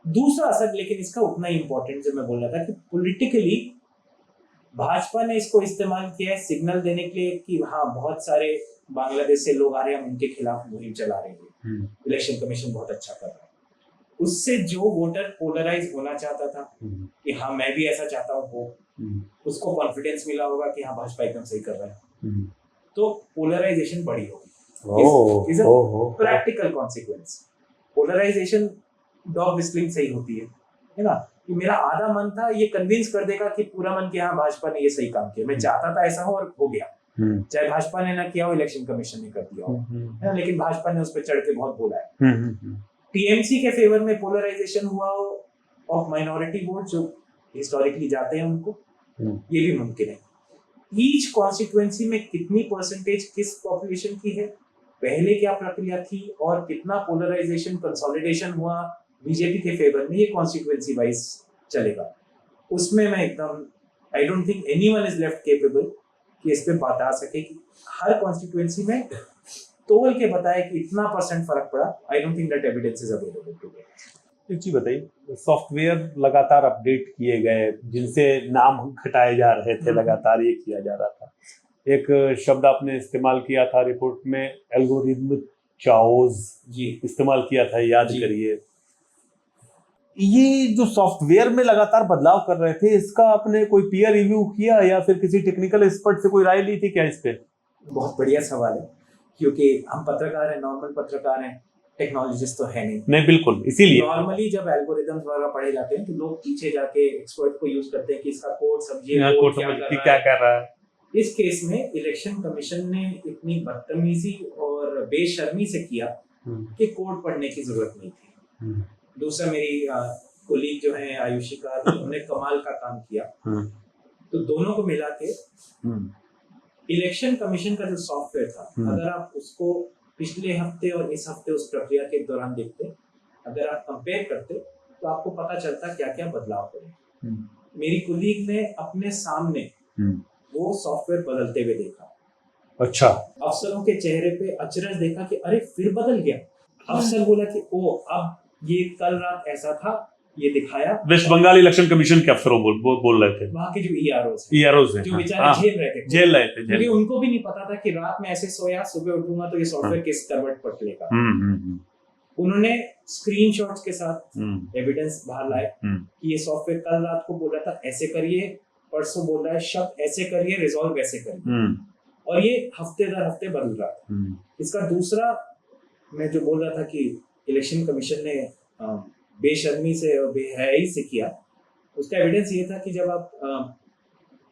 दूसरा असर लेकिन इसका उतना ही इंपॉर्टेंट जो मैं बोल रहा था कि पॉलिटिकली भाजपा ने इसको इस्तेमाल किया है सिग्नल देने के लिए कि हाँ बहुत सारे बांग्लादेश से लोग आ रहे हैं, हम उनके खिलाफ मुहिम चला रहे हैं, इलेक्शन कमीशन बहुत अच्छा कर रहा है। उससे जो वोटर पोलराइज होना चाहता था कि हाँ मैं भी ऐसा चाहता हूँ, वो उसको कॉन्फिडेंस मिला होगा कि हाँ भाजपा एकदम सही कर रहा है, तो पोलराइजेशन बढ़ी होगी। Is a practical consequence. Polarisation dog whistling सही होती है ना, कि मेरा आधा मन था ये कन्विंस कर देगा कि पूरा मन कि हाँ भाजपा ने ये सही काम किया, मैं चाहता था ऐसा हो और हो गया, चाहे भाजपा ने ना किया हो, इलेक्शन कमीशन ने कर दिया हो, है ना, लेकिन भाजपा ने उस पर चढ़ के बहुत बोला है। टीएमसी के फेवर में पोलराइजेशन हुआ हो ऑफ माइनॉरिटी वोट जो हिस्टोरिकली जाते हैं उनको, ये भी मुमकिन है। ईच कॉन्स्टिट्यूएंसी में कितनी परसेंटेज किस पॉपुलेशन की है, पहले क्या प्रक्रिया थी, और कितना पोलराइजेशन कंसोलिडेशन हुआ बीजेपी के फेवर में, ये कॉन्स्टिट्यूएंसी वाइज चलेगा। उसमें मैं एकदम, I don't think anyone is left capable कि इस पे बता सके कि हर कॉन्स्टिट्यूएंसी में तोल के बताए कि इतना परसेंट फर्क पड़ा। I don't think that evidence is available today. एक चीज बताइए, सॉफ्टवेयर लगातार अपडेट किए गए जिनसे नाम घटाए जा रहे थे, लगातार ये किया जा रहा था। एक शब्द आपने इस्तेमाल किया था रिपोर्ट में, एल्गोरिथम चाओज जी इस्तेमाल किया था, याद करिए। ये जो सॉफ्टवेयर में लगातार बदलाव कर रहे थे, इसका आपने कोई पीयर रिव्यू किया या फिर किसी टेक्निकल एक्सपर्ट से कोई राय ली थी क्या इस पे? बहुत बढ़िया सवाल है, क्योंकि हम पत्रकार हैं, नॉर्मल पत्रकार हैं, टेक्नोलॉजिस्ट तो है नहीं, बिल्कुल। इसीलिए नॉर्मली जब एल्गोरिथम्स वगैरह पढ़े जाते हैं तो लोग पीछे जाके एक्सपर्ट को यूज करते हैं कि इसका कोड समझिए, क्या कर रहा है। इस केस में इलेक्शन कमीशन ने इतनी बदतमीजी और बेशर्मी से किया कि कोड पढ़ने की जरूरत नहीं थी। दूसरा, मेरी कोलीग जो है आयुषिका, उन्होंने कमाल का काम किया। तो दोनों को मिला के इलेक्शन कमीशन का जो सॉफ्टवेयर था, अगर आप उसको पिछले हफ्ते और इस हफ्ते उस प्रक्रिया के दौरान देखते, अगर आप कंपेयर करते, तो आपको पता चलता क्या क्या बदलाव हुए। मेरी कुलीग ने अपने सामने वो सॉफ्टवेयर बदलते हुए देखा। अच्छा। अफसरों के चेहरे पे अचरज देखा कि अरे फिर बदल गया। अफसर बोला कि ओ अब ये कल रात ऐसा था, ये दिखाया। वेस्ट बंगाल इलेक्शन कमीशन के अफसरों बोल रहे थे, वहाँ के जो ईआरओस ईआरओ जो बेचारे झेल रहे थे क्योंकि उनको भी नहीं पता था कि रात में ऐसे सोया, सुबह उठूंगा तो ये सॉफ्टवेयर किस करवट पट लेगा। उन्होंने स्क्रीनशॉट्स के साथ एविडेंस बाहर लाए कि ये सॉफ्टवेयर कल रात को बोल रहा था ऐसे करिए, परसों बोल रहा है शब्द ऐसे करिए, रिजॉल्व ऐसे करिए, और ये हफ्ते दर हफ्ते बदल रहा था। इसका दूसरा मैं जो बोल रहा था कि इलेक्शन कमीशन ने बेशर्मी से और बेहयाई से किया, उसका एविडेंस ये था कि जब आप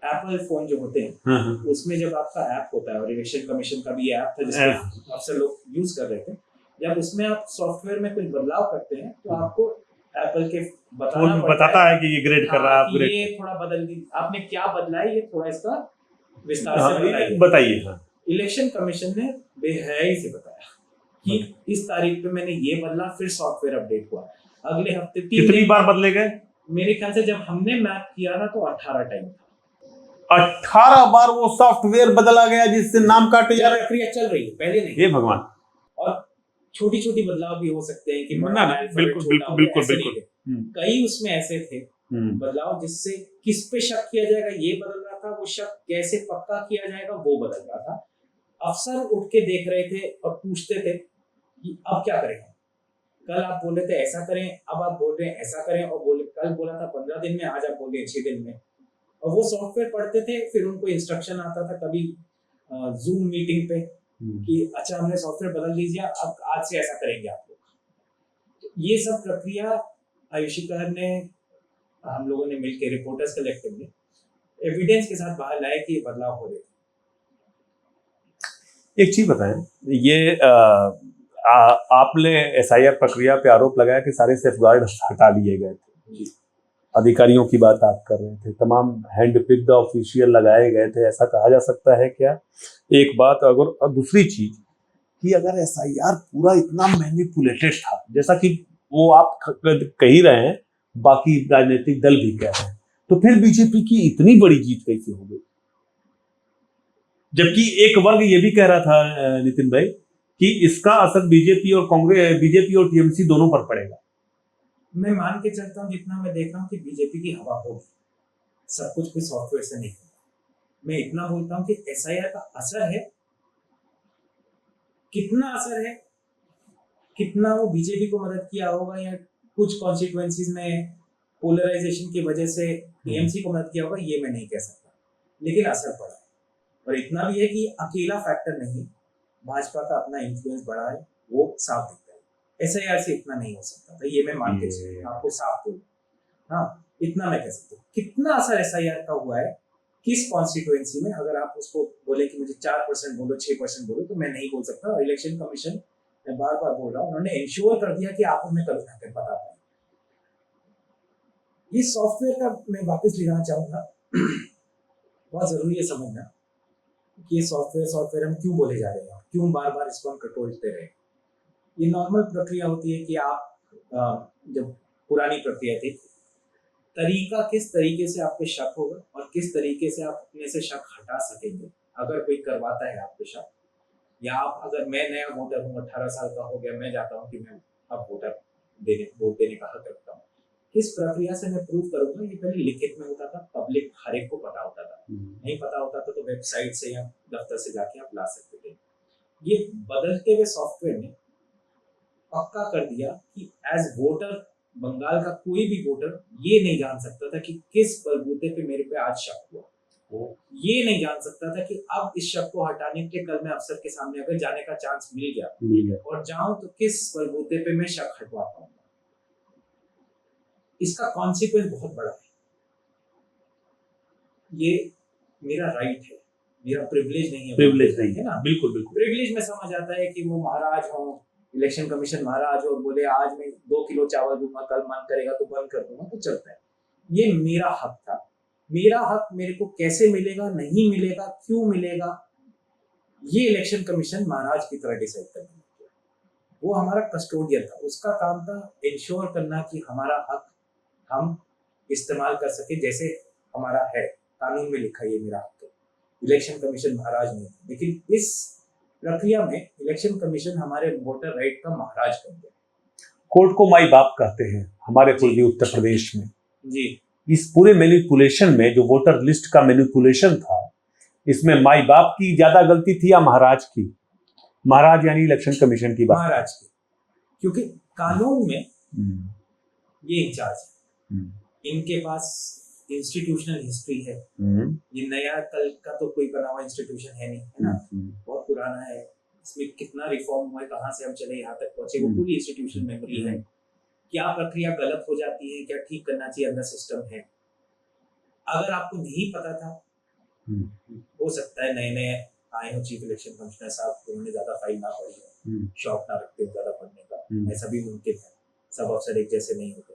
एप्पल फोन जो होते हैं उसमें जब आपका ऐप होता है, और इलेक्शन कमीशन का भी ऐप था जिसमें अक्सर लोग यूज कर रहे थे, जब उसमें आप सॉफ्टवेयर में कुछ बदलाव करते हैं तो आपको एप्पल के बताता है कि ये ग्रेड कर रहा है, अपग्रेड ये थोड़ा बदल दी, आपने क्या बदला है, ये थोड़ा इसका विस्तार से बताइए। इलेक्शन कमीशन ने बेहयाई से बताया कि इस तारीख पे मैंने ये बदला, फिर सॉफ्टवेयर अपडेट हुआ, अगले हफ्ते 3 कितनी बार बदले गए? मेरे ख्याल से जब हमने मैप किया ना तो 18 टाइम था। 18 बार वो सॉफ्टवेयर बदला गया जिससे नाम काटे जा रहे। प्रक्रिया चल रही है, पहले नहीं। हे भगवान। और छोटी छोटी बदलाव भी हो सकते हैं कि बिल्कुल कई उसमें ऐसे थे बदलाव जिससे किस पे शक किया जाएगा ये बदल रहा था, वो शक कैसे पक्का किया जाएगा वो बदल रहा था। अफसर उठ के देख रहे थे और पूछते थे कि अब क्या करें, कल आप बोल रहे थे ऐसा करें, अब आप बोल रहे हैं ऐसा करें, और कल बोला था 15 दिन में, आज आप बोल रहे हैं 6 दिन में। और वो सॉफ्टवेयर पढ़ते थे, फिर उनको इंस्ट्रक्शन आता था कभी जूम मीटिंग पे कि अच्छा हमने सॉफ्टवेयर बदल दीजिए, अब आज से ऐसा करेंगे आप लोग। तो ये सब प्रक्रिया आयुषी कहर ने, हम लोगों ने मिलकर रिपोर्टर्स कलेक्टिवली एविडेंस के साथ बाहर लाए कि ये बदलाव हो रहे थे। एक चीज बताएं, ये आपने एसआईआर प्रक्रिया पे आरोप लगाया कि सारे सेफगार्ड हटा लिए गए थे, अधिकारियों की बात आप कर रहे थे, तमाम हैंड पिक्ड ऑफिशियल लगाए गए थे, ऐसा कहा जा सकता है क्या? एक बात। अगर और दूसरी चीज कि अगर एसआईआर पूरा इतना मैनिपुलेटेड था जैसा कि वो आप कह ही रहे हैं, बाकी राजनीतिक दल भी कह रहे हैं, तो फिर बीजेपी की इतनी बड़ी जीत कैसे हो गई? जबकि एक वर्ग ये भी कह रहा था नितिन भाई कि इसका असर बीजेपी और कांग्रेस, बीजेपी और टीएमसी दोनों पर पड़ेगा। मैं मान के चलता हूँ, जितना मैं देख रहा हूँ कि बीजेपी की हवा होगी, सब कुछ कोई सॉफ्टवेयर से नहीं होगा। मैं इतना बोलता हूँ कि एसआईआर का असर है, कितना असर है, कितना वो बीजेपी को मदद किया होगा या कुछ कॉन्स्टिट्यूएंसीज में पोलराइजेशन की वजह से टीएमसी को मदद किया होगा, ये मैं नहीं कह सकता, लेकिन असर पड़ा। और इतना भी है कि अकेला फैक्टर नहीं, भाजपा का अपना इन्फ्लुएंस बढ़ा है, वो साफ दिखता है। एसआईआर से इतना नहीं हो सकता था, ये मैं मान के आपको साफ बोलूं। हाँ, इतना मैं कह सकता हूँ। कितना असर एसआईआर का हुआ है किस कॉन्स्टिट्यूएंसी में, अगर आप उसको बोले कि मुझे 4% बोलो, 6% बोलो, तो मैं नहीं बोल सकता। इलेक्शन कमीशन, मैं बार बार बोल रहा हूँ, उन्होंने इंश्योर कर दिया कि आप उन्हें कभी ना बता पाए। ये सॉफ्टवेयर का मैं वापस लिखना चाहूंगा, बहुत जरूरी है समझना कि ये सॉफ्टवेयर हम क्यों बोले जा रहे हैं, क्यों बार बार इसको हम टटोलते रहे। ये नॉर्मल प्रक्रिया होती है कि आप जब पुरानी प्रक्रिया थी, तरीका किस तरीके से आप पे शक होगा और किस तरीके से आप अपने से शक हटा सकेंगे अगर कोई करवाता है आप पे शक, या आप, अगर मैं नया वोटर हूँ, 18 साल का हो गया, मैं जाता हूँ कि मैं अब वोट देने का हक रखता हूँ, किस प्रक्रिया से मैं प्रूव करूंगा? ये पहले लिखित में होता था, पब्लिक हर एक को पता होता था, नहीं पता होता था तो वेबसाइट से या दफ्तर से जाके आप ला सकते थे। ये बदलते हुए सॉफ्टवेयर ने पक्का कर दिया कि एज वोटर, बंगाल का कोई भी वोटर ये नहीं जान सकता था कि किस बलबूते पे मेरे पे आज शक हुआ, ये नहीं जान सकता था कि अब इस शक को हटाने के कल मैं अफसर के सामने अगर जाने का चांस मिल गया और जाऊं तो किस बलबूते पे मैं शक हटवा पाऊंगा। इसका कॉन्सिक्वेंस बहुत बड़ा है। ये मेरा राइट है, मेरा प्रिविलेज नहीं है। प्रिविलेज नहीं है ना, बिल्कुल बिल्कुल। प्रिविलेज में समझ आता है कि वो महाराज हो, इलेक्शन कमीशन महाराज हो, बोले आज मैं 2 किलो चावल दूंगा, कल मन करेगा तो बंद कर दूंगा, तो चलता है। ये मेरा हक था, मेरा हक मेरे को कैसे मिलेगा, नहीं मिलेगा, क्यों मिलेगा, ये इलेक्शन कमीशन महाराज की तरह डिसाइड करना। वो हमारा कस्टोडियन था, उसका काम था इंश्योर करना कि हमारा हक हम इस्तेमाल कर सके जैसे हमारा है, कानून में लिखा ये मेरा हक है। इलेक्शन कमीशन महाराज नहीं, लेकिन इस प्रक्रिया में इलेक्शन कमीशन हमारे वोटर राइट का महाराज बन गया। कोर्ट को माई बाप कहते हैं हमारे जी। पूर्वी उत्तर प्रदेश में। जी इस पूरे मैनिपुलेशन में जो वोटर लिस्ट का मैनिपुलेशन था, इसमें माई बाप की ज्यादा गलती थी या महाराज की? महाराज यानी इलेक्शन कमीशन की बात। महाराज की, क्योंकि कानून में ये इंचार्ज है, इनके पास इंस्टीट्यूशनल हिस्ट्री है। ये नया कल का तो कोई बना हुआ इंस्टीट्यूशन है नहीं, है ना, बहुत पुराना है। इसमें कितना रिफॉर्म हुआ है, कहाँ से हम चले यहाँ तक पहुंचे, वो पूरी इंस्टीट्यूशनल मेमोरी है। क्या प्रक्रिया गलत हो जाती है, क्या ठीक करना चाहिए, अंदर सिस्टम है। अगर आपको नहीं पता था, हो सकता है नए नए आए हो चीफ इलेक्शन कमिश्नर साहब, उन्होंने ज्यादा फाइल ना पढ़ी हो, शौक ना रखते हो ज्यादा पढ़ने का, ऐसा भी मुमकिन है, सब अफसर एक जैसे नहीं होते,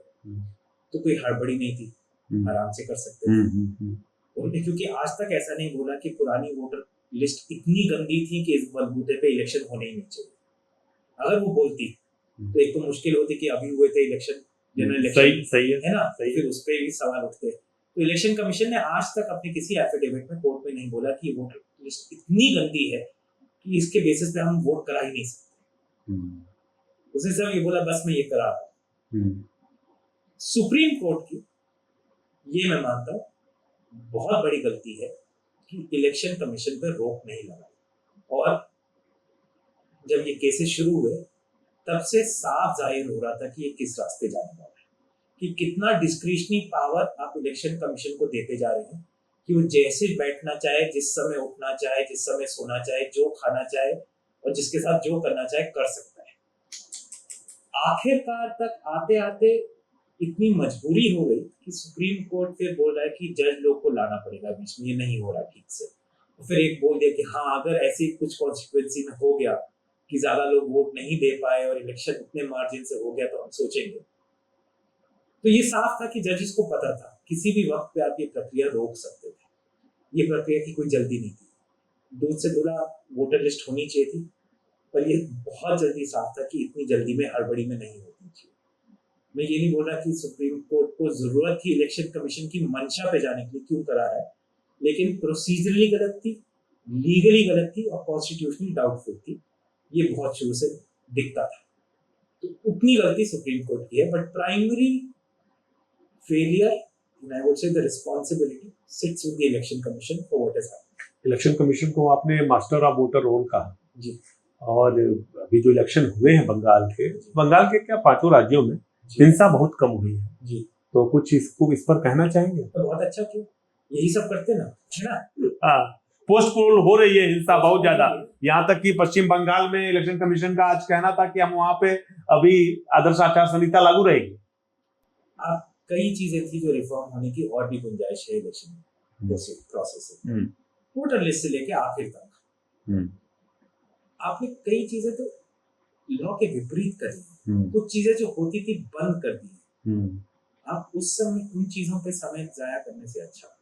तो कोई हड़बड़ी नहीं थी, आराम से कर सकते थे उन्होंने। क्योंकि आज तक ऐसा नहीं बोला कि पुरानी वोटर लिस्ट इतनी गंदी थी कि इस बलबूते पे इलेक्शन होने ही नहीं चाहिए। अगर वो बोलती तो एक तो मुश्किल होती कि अभी हुए थे इलेक्शन, जनरल इलेक्शन, सही है ना, फिर उस पर भी सवाल उठते। तो इलेक्शन कमीशन ने आज तक अपने किसी एफिडेविट में कोर्ट में नहीं बोला कि वोटर लिस्ट इतनी गंदी है कि इसके बेसिस पे हम वोट करा ही नहीं सकते। उसने सिर्फ ये बोला बस मैं ये करा। सुप्रीम कोर्ट की ये मैं मानता हूँ बहुत बड़ी गलती है कि इलेक्शन कमीशन पर रोक नहीं लगाई। और जब ये केसेस शुरू हुए तब से साफ जाहिर हो रहा था कि ये किस रास्ते जाने वाला है, कि कितना डिस्क्रिशनरी पावर आप इलेक्शन कमीशन को देते जा रहे हैं कि वो जैसे बैठना चाहे, जिस समय उठना चाहे, जिस समय सोना चाहे, जो खाना चाहे और जिसके साथ जो करना चाहे कर सकता है। आखिरकार तक आते आते इतनी मजबूरी हो गई कि सुप्रीम कोर्ट फिर बोल रहा है कि जज लोग को लाना पड़ेगा बीच में, ये नहीं हो रहा ठीक से। तो फिर एक बोल दिया कि हाँ अगर ऐसी कुछ कॉन्सिक्वेंसी में हो गया कि ज्यादा लोग वोट नहीं दे पाए और इलेक्शन इतने मार्जिन से हो गया तो हम सोचेंगे। तो ये साफ था कि जजेस को पता था किसी भी वक्त पे आप ये प्रक्रिया रोक सकते थे, ये प्रक्रिया की कोई जल्दी नहीं थी। दूध से धुला वोटर लिस्ट होनी चाहिए थी, पर ये बहुत जल्दी साफ था कि इतनी जल्दी में हड़बड़ी में नहीं होती चाहिए। मैं ये नहीं बोल रहा कि सुप्रीम कोर्ट को जरूरत थी इलेक्शन कमीशन की मंशा पे जाने के लिए, क्यों करा है, लेकिन प्रोसीजरली गलत थी, लीगली गलत थी और कॉन्स्टिट्यूशनली डाउटफुल थी। ये बहुत शुरू से दिखता था। तो उतनी गलती सुप्रीम कोर्ट की है, but primary failure and I would say the responsibility sits with the election commission for what has happened. Election commission को आपने मास्टर ऑफ वोटर रोल कहा जी। और अभी जो इलेक्शन हुए हैं बंगाल के क्या 5 राज्यों में हिंसा बहुत कम हुई है जी, तो कुछ इस पर कहना चाहेंगे? तो बहुत अच्छा क्यों, यही सब करते ना, है ना। हाँ, पोस्ट पोल हो रही है हिंसा बहुत ज्यादा, यहाँ तक कि पश्चिम बंगाल में इलेक्शन कमीशन का आज कहना था कि हम वहां पे अभी आदर्श आचार संहिता लागू रहेगी। आप कई चीजें थी जो रिफॉर्म होने की और भी गुंजाइश है इलेक्शन प्रोसेस में, वोटर लिस्ट से लेके आखिर तक। आपने कई चीजें तो लॉ के विपरीत कर दी, कुछ चीजें जो होती थी बंद कर दी। आप उस समय उन चीजों पे समय जाया करने से अच्छा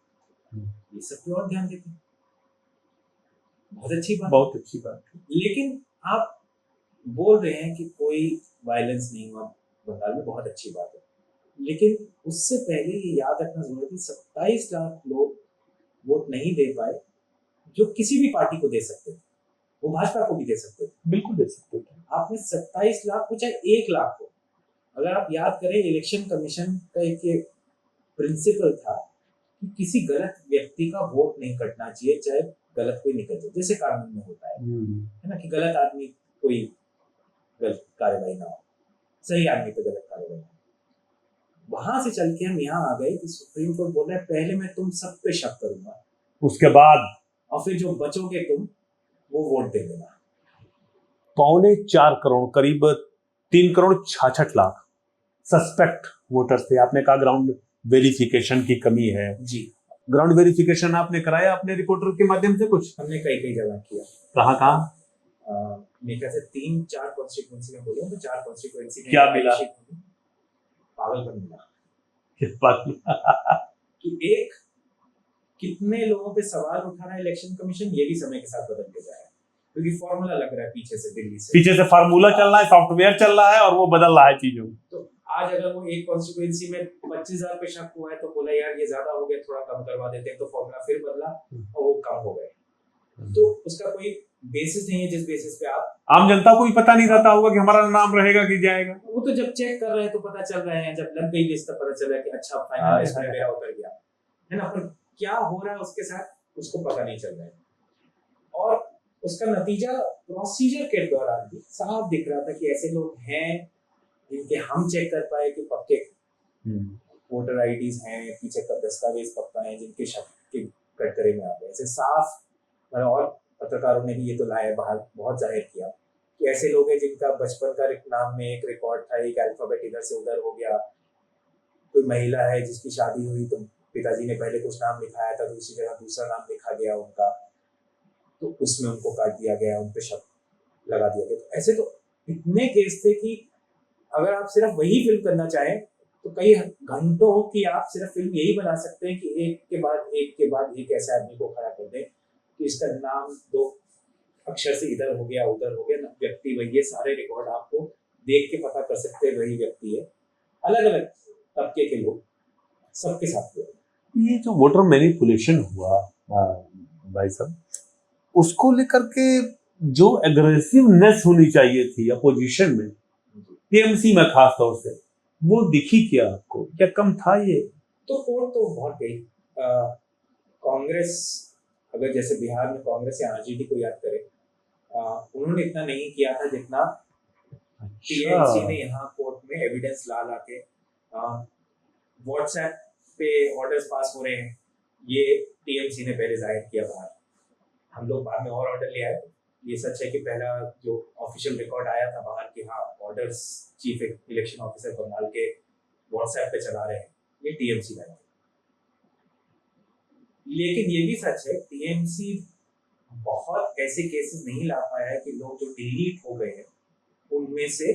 ये सब पे और ध्यान देते, बहुत अच्छी बात। लेकिन आप बोल रहे हैं कि कोई वायलेंस नहीं हुआ बंगाल में, बहुत अच्छी बात है, लेकिन उससे पहले ये याद रखना जरूरी है 27 लाख लोग वोट नहीं दे पाए जो किसी भी पार्टी को दे सकते थे, वो भाजपा को भी दे सकते थे, बिल्कुल दे सकते थे। आपने 27 लाख को, चाहे 1 लाख हो, अगर आप याद करें इलेक्शन कमीशन का एक प्रिंसिपल था कि किसी गलत व्यक्ति का वोट नहीं कटना चाहिए, चाहे गलत कोई निकल जाए, जैसे कानून में होता है ना, कि गलत आदमी कोई गलत कार्रवाई ना हो, सही आदमी पे गलत कार्रवाई। वहां से चल के हम यहाँ आ गए कि सुप्रीम कोर्ट बोल रहा है पहले मैं तुम सब पे शक करूंगा, उसके बाद और फिर जो बचोगे तुम वो वोट दे देना। 4.25 करोड़, करीब 3 करोड़ 66 लाख सस्पेक्ट वोटर्स थे। आपने कहा ग्राउंड वेरिफिकेशन की कमी है जी, ग्राउंड वेरिफिकेशन आपने कराया अपने रिपोर्टर के माध्यम से? कुछ हमने कई जगह किया। कहाँ? मेरे ख्याल से 3-4 कॉन्स्टिट्यूएंसी में बोले तो 4 कॉन्स्टिट्यूएंसी में क्या मिला? पागलपन मिला किस बात कि एक कितने लोगों पे सवाल उठा रहा है इलेक्शन कमीशन, ये भी समय के साथ बदलते जा रहा है, क्योंकि फॉर्मूला लग रहा है पीछे से फार्मूला चल रहा है, सॉफ्टवेयर चल रहा है और वो बदल रहा है चीजों। तो आज अगर वो एक कॉन्स्टिट्यूएंसी में 25,000 पे शक हुआ है तो बोला यार ये ज्यादा हो गया, थोड़ा कम करवा देते हैं, तो फॉर्मूला फिर बदला और वो कम हो गए। तो उसका कोई बेसिस नहीं है जिस बेसिस पे आप, आम जनता को भी पता नहीं रहता होगा कि हमारा नाम रहेगा कि जाएगा। वो तो जब चेक कर रहे हैं तो पता चल रहे हैं, जब लग गई लिस्ट तब पता चल रहा है कि अच्छा फाइनल लिस्ट में मेरा उतर गया है ना, पर क्या हो रहा है उसके साथ उसको पता नहीं चल रहा है। और उसका नतीजा प्रोसीजर के दौरान भी साफ दिख रहा था कि ऐसे लोग हैं जिनके हम चेक कर पाए कि पक्के वोटर आईडीज हैं, पीछे का दस्तावेज पक्का है, जिनके शक के कटघरे में आ गए ऐसे साफ। और पत्रकारों ने भी ये तो लाया बाहर, बहुत जाहिर किया कि ऐसे लोग हैं जिनका बचपन का नाम में एक रिकॉर्ड था, एक अल्फाबेट इधर से उधर हो गया। कोई महिला है जिसकी शादी हुई तो पिताजी ने पहले कुछ नाम लिखाया था, दूसरी जगह दूसरा नाम लिखा गया उनका, तो उसमें उनको काट दिया गया, उन पे शक लगा दिया गया। तो ऐसे तो इतने केस थे कि अगर आप सिर्फ वही फिल्म करना चाहें तो कई घंटों की आप सिर्फ फिल्म यही बना सकते हैं कि एक के बाद एक ऐसे आदमी को खड़ा कर दें कि इसका नाम दो अक्षर से इधर हो गया उधर हो गया, व्यक्ति वही है, सारे रिकॉर्ड आपको देख के पता कर सकते हैं वही व्यक्ति है। अलग अलग तबके के लोग सबके साथ हुआ। ये जो वोटर मैनिपुलेशन हुआ भाई साहब, उसको लेकर के जो एग्रेसिवनेस होनी चाहिए थी अपोजिशन में, टीएमसी में खास तौर से, वो दिखी क्या आपको? क्या कम था ये? तो वोट तो बहुत गई। कांग्रेस, अगर जैसे बिहार में कांग्रेस या आरजेडी को याद करें, उन्होंने इतना नहीं किया था जितना टीएमसी ने यहाँ कोर्ट में एविडेंस ला के व्हाट्सएप पे ऑर्डर्स पास हो रहे हैं, ये टीएमसी ने पहले जाहिर किया बाहर। हम लोग बाद में और ऑर्डर ले आए। ये सच है कि पहला जो ऑफिशियल रिकॉर्ड आया था बाहर कि हाँ orders chief election officer Bengal के व्हाट्सएप पे चला रहे हैं, ये टीएमसी लाया। लेकिन ये भी सच है टीएमसी बहुत ऐसे केसेस नहीं ला पाया है कि लोग जो डिलीट हो गए हैं उनमें से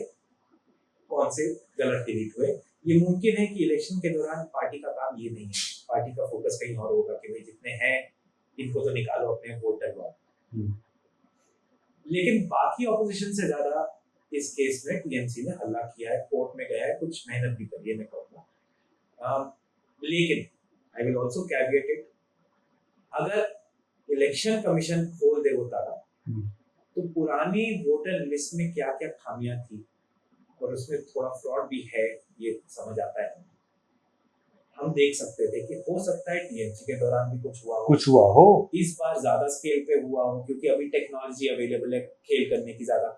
कौन से गलत डिलीट हुए। ये मुमकिन है कि इलेक्शन के दौरान पार्टी का काम ये नहीं है, पार्टी का फोकस कहीं और होगा कि भाई जितने हैं इनको तो निकालो, अपने वोट डलवाओ। लेकिन बाकी ऑपोजिशन से ज्यादा इस केस में टीएमसी ने हल्ला किया है, कोर्ट में गया है, कुछ मेहनत भी करी है मैं कहूँगा। लेकिन I will also caveat it, अगर इलेक्शन कमीशन खोल दे वो ताला तो पुरानी वोटर लिस्ट में क्या क्या खामियां थी और उसमें थोड़ा फ्रॉड भी है ये समझ आता है। हम देख सकते थे कि हो सकता है टीएमसी के दौरान भी कुछ हुआ हो, इस बार ज्यादा स्केल पे हुआ हो क्योंकि अभी टेक्नोलॉजी अवेलेबल है खेल करने की ज्यादा,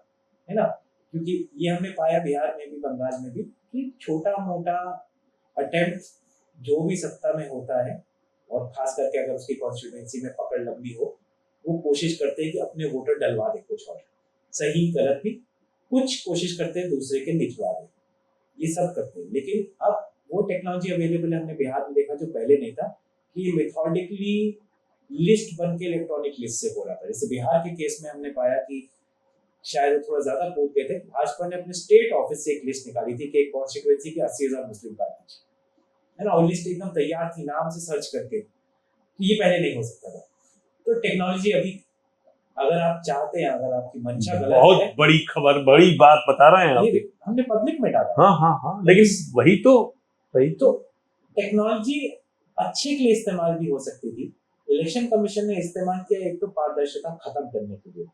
है ना। क्योंकि ये हमने पाया बिहार में भी बंगाल में भी कि छोटा मोटा अटेम्प्ट जो भी सत्ता में होता है और खास करके अगर उसकी कॉन्स्टिट्यूएंसी में पकड़ लंबी हो, वो कोशिश करते हैं कि अपने वोटर डलवा दे, कुछ और सही गलत भी कुछ कोशिश करते हैं दूसरे के निचवा दे, ये सब करते हैं। लेकिन अब वो टेक्नोलॉजी अवेलेबल है, हमने बिहार में देखा जो पहले नहीं था कि मेथोडिकली लिस्ट बन के इलेक्ट्रॉनिक लिस्ट से हो रहा था। जैसे बिहार के केस में हमने पाया कि शायद थोड़ा ज्यादा कूद गए थे, भाजपा ने अपने स्टेट ऑफिस से एक लिस्ट निकाली थी कि एक कॉन्स्टिट्यूएंसी के 80,000 मुस्लिम कार्ड है ना, और लिस्ट एकदम तैयार थी नाम से सर्च करके, तो ये पहले नहीं हो सकता था। तो टेक्नोलॉजी अभी अगर आप चाहते हैं, अगर आपकी मंशा गलत बहुत है, बड़ी खबर, बड़ी बात बता रहे हैं आप, हमने पब्लिक में डाला। हाँ, लेकिन वही तो टेक्नोलॉजी अच्छे के लिए इस्तेमाल भी हो सकती थी। इलेक्शन कमीशन ने इस्तेमाल किया एक तो पारदर्शिता खत्म करने के लिए,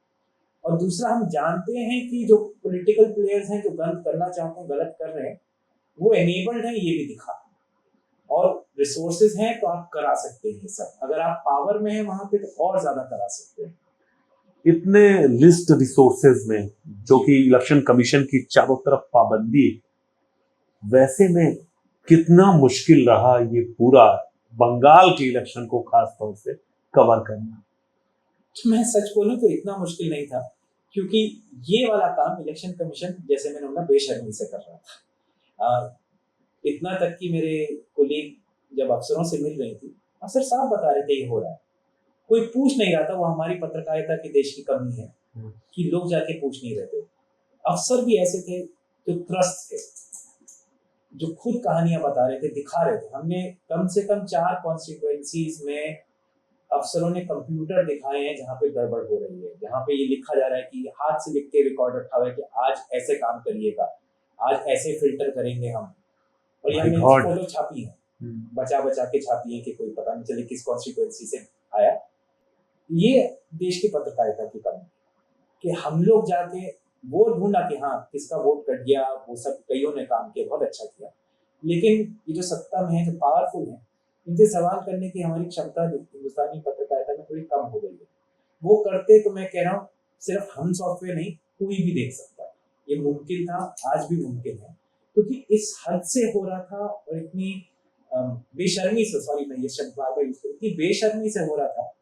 और दूसरा हम जानते हैं कि जो पॉलिटिकल प्लेयर्स हैं जो गलत करना चाहते हैं, गलत कर रहे हैं, वो एनेबल्ड हैं, ये भी दिखा, और रिसोर्सेज हैं तो आप करा सकते हैं सब। अगर आप पावर में हैं वहां पे तो और ज्यादा करा सकते हैं। इतने लिस्ट रिसोर्सेज में जो कि इलेक्शन कमीशन की चारों तरफ पाबंदी, वैसे में कितना मुश्किल रहा ये पूरा बंगाल के इलेक्शन को खास तौर से कवर करना। मैं सच बोलूं तो इतना मुश्किल नहीं था, क्योंकि ये वाला काम इलेक्शन कमीशन जैसे मैंने बोला बेशर्मी से कर रहा था। इतना तक कि मेरे कोलीग जब अफसरों से मिल रही थी, अफसर साहब बता रहे थे ये हो रहा है, कोई पूछ नहीं रहा था। वो हमारी पत्रकारिता की देश की कमी है कि लोग जाके पूछ नहीं रहे थे। अफसर भी ऐसे थे जो त्रस्त थे, जो खुद कहानियां बता रहे थे, दिखा रहे थे। हमने कम से कम 4 कॉन्स्टिट्यूएंसीज में अफसरों ने कंप्यूटर दिखाए हैं जहाँ पे गड़बड़ हो रही है, जहाँ पे ये लिखा जा रहा है कि हाथ से लिख के रिकॉर्ड रखा हुआ है कि आज ऐसे काम करिएगा, आज ऐसे फिल्टर करेंगे हम, और ये हमने फोटो छापी है, बचा के छापी है कि कोई पता नहीं चले किस कॉन्स्टिट्यूएंसी से आया। ये देश की पत्रकारिता की कमी। कि हम लोग जाके वो ढूंढा कि हाँ किसका वोट कट गया, वो सब कईयों ने काम किया, बहुत अच्छा किया, लेकिन ये जो सत्ता में है, जो पावरफुल है, इनसे सवाल करने की हमारी क्षमता हिंदुस्तानी पत्रकारिता में थोड़ी कम हो गई है। वो करते तो मैं कह रहा हूँ सिर्फ हम सॉफ्टवेयर नहीं, कोई भी देख सकता है। ये मुमकिन था, आज भी मुमकिन है, क्योंकि इस हद से हो रहा था और इतनी बेशर्मी से, सॉरी मैं ये शब्द बार बार यूज करूँ, इतनी बेशर्मी से हो रहा था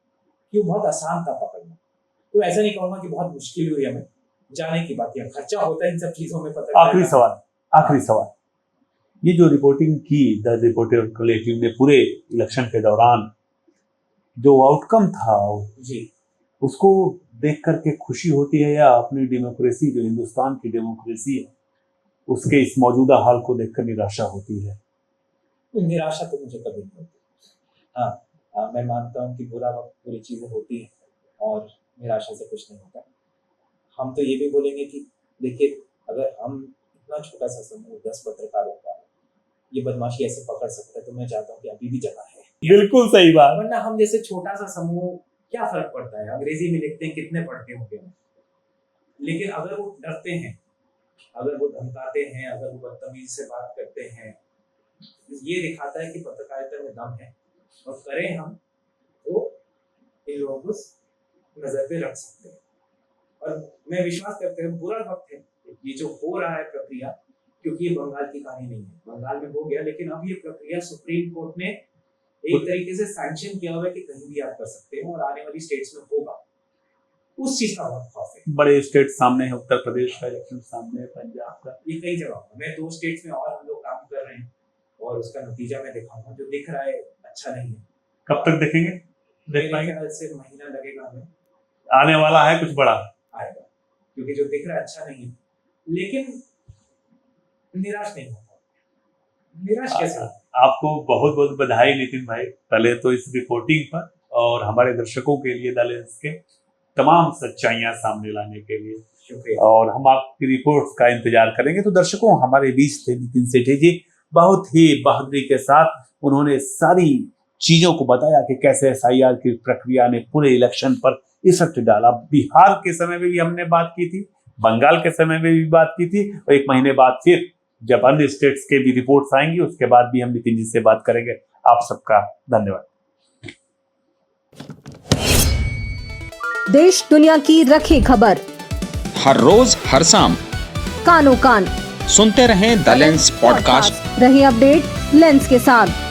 कि वो बहुत आसान था पकड़ना। तो ऐसा नहीं कहूंगा कि बहुत मुश्किल हुई हमें, जाने की बात है, खर्चा होता है इन सब चीजों में। पता आखिरी सवाल, ये जो रिपोर्टिंग की द रिपोर्टर कलेक्टिव ने पूरे इलेक्शन के दौरान, जो आउटकम था जी, उसको देख करके खुशी होती है, या अपनी डेमोक्रेसी, जो हिंदुस्तान की डेमोक्रेसी है, उसके इस मौजूदा हाल को देखकर निराशा होती है? निराशा तो मुझे कभी नहीं होती। हाँ, मैं मानता हूँ कि बुरा वक्त बुरी चीजें होती हैं और निराशा से कुछ नहीं होता। हम तो ये भी बोलेंगे कि देखिए, अगर हम इतना छोटा सा समूह 10 पत्रकारों का ये बदमाशी ऐसे पकड़ सकता है, तो मैं चाहता हूँ कि अभी भी जगह है। बिल्कुल सही बात। वरना हम जैसे छोटा सा समूह, क्या फर्क पड़ता है, अंग्रेजी में लिखते हैं, कितने पढ़ते होंगे, लेकिन अगर वो डरते हैं, अगर वो धमकाते हैं, अगर वो बदतमीजी से बात करते हैं, ये दिखाता है कि पत्रकारिता में दम है, और करें हम तो इन लोगों को नजर पे रख सकते हैं। और मैं विश्वास करता हूँ बुरा वक्त है ये जो हो रहा है प्रक्रिया, क्योंकि ये बंगाल की कहानी नहीं है, बंगाल में हो गया, लेकिन अब ये प्रक्रिया सुप्रीम कोर्ट ने एक तरीके से सैंक्शन किया हुआ है कि कहीं भी आप कर सकते हैं, और आने वाली स्टेट्स में होगा। उस चीज का बहुत खौफ है। बड़े स्टेट सामने है, उत्तर प्रदेश का इलेक्शन सामने है, पंजाब का, ये कई जगह होगा। मैं 2 स्टेट्स में और हम लोग काम कर रहे हैं, और उसका नतीजा मैं दिखाऊंगा। जो दिख रहा है अच्छा नहीं है। कब तक देखेंगे? मेरे ख्याल से महीना लगेगा हमें। आने वाला है कुछ बड़ा आएगा, क्योंकि जो दिख रहा है अच्छा नहीं है, लेकिन निराश नहीं होगा। निराश कैसे? आपको बहुत बहुत बधाई नितिन भाई, पहले तो इस रिपोर्टिंग पर, और हमारे दर्शकों के लिए द लेंस के तमाम सच्चाइयां सामने लाने के लिए। शुक्रिया। और हम आपकी रिपोर्ट्स का इंतजार करेंगे। तो दर्शकों, हमारे बीच थे नितिन सेठी जी, बहुत ही बहादुरी के साथ उन्होंने सारी चीजों को बताया कि कैसे SIR की प्रक्रिया ने पूरे इलेक्शन पर इफेक्ट डाला। बिहार के समय में भी हमने बात की थी, बंगाल के समय में भी बात की थी, और एक महीने बाद फिर जब अन्य स्टेट्स के भी रिपोर्ट्स आएंगी, उसके बाद भी हम नितिन जी से बात करेंगे। आप सबका धन्यवाद। देश दुनिया की रखी खबर हर रोज हर शाम कानो कान सुनते रहें द लेंस पॉडकास्ट। रही अपडेट लेंस के साथ।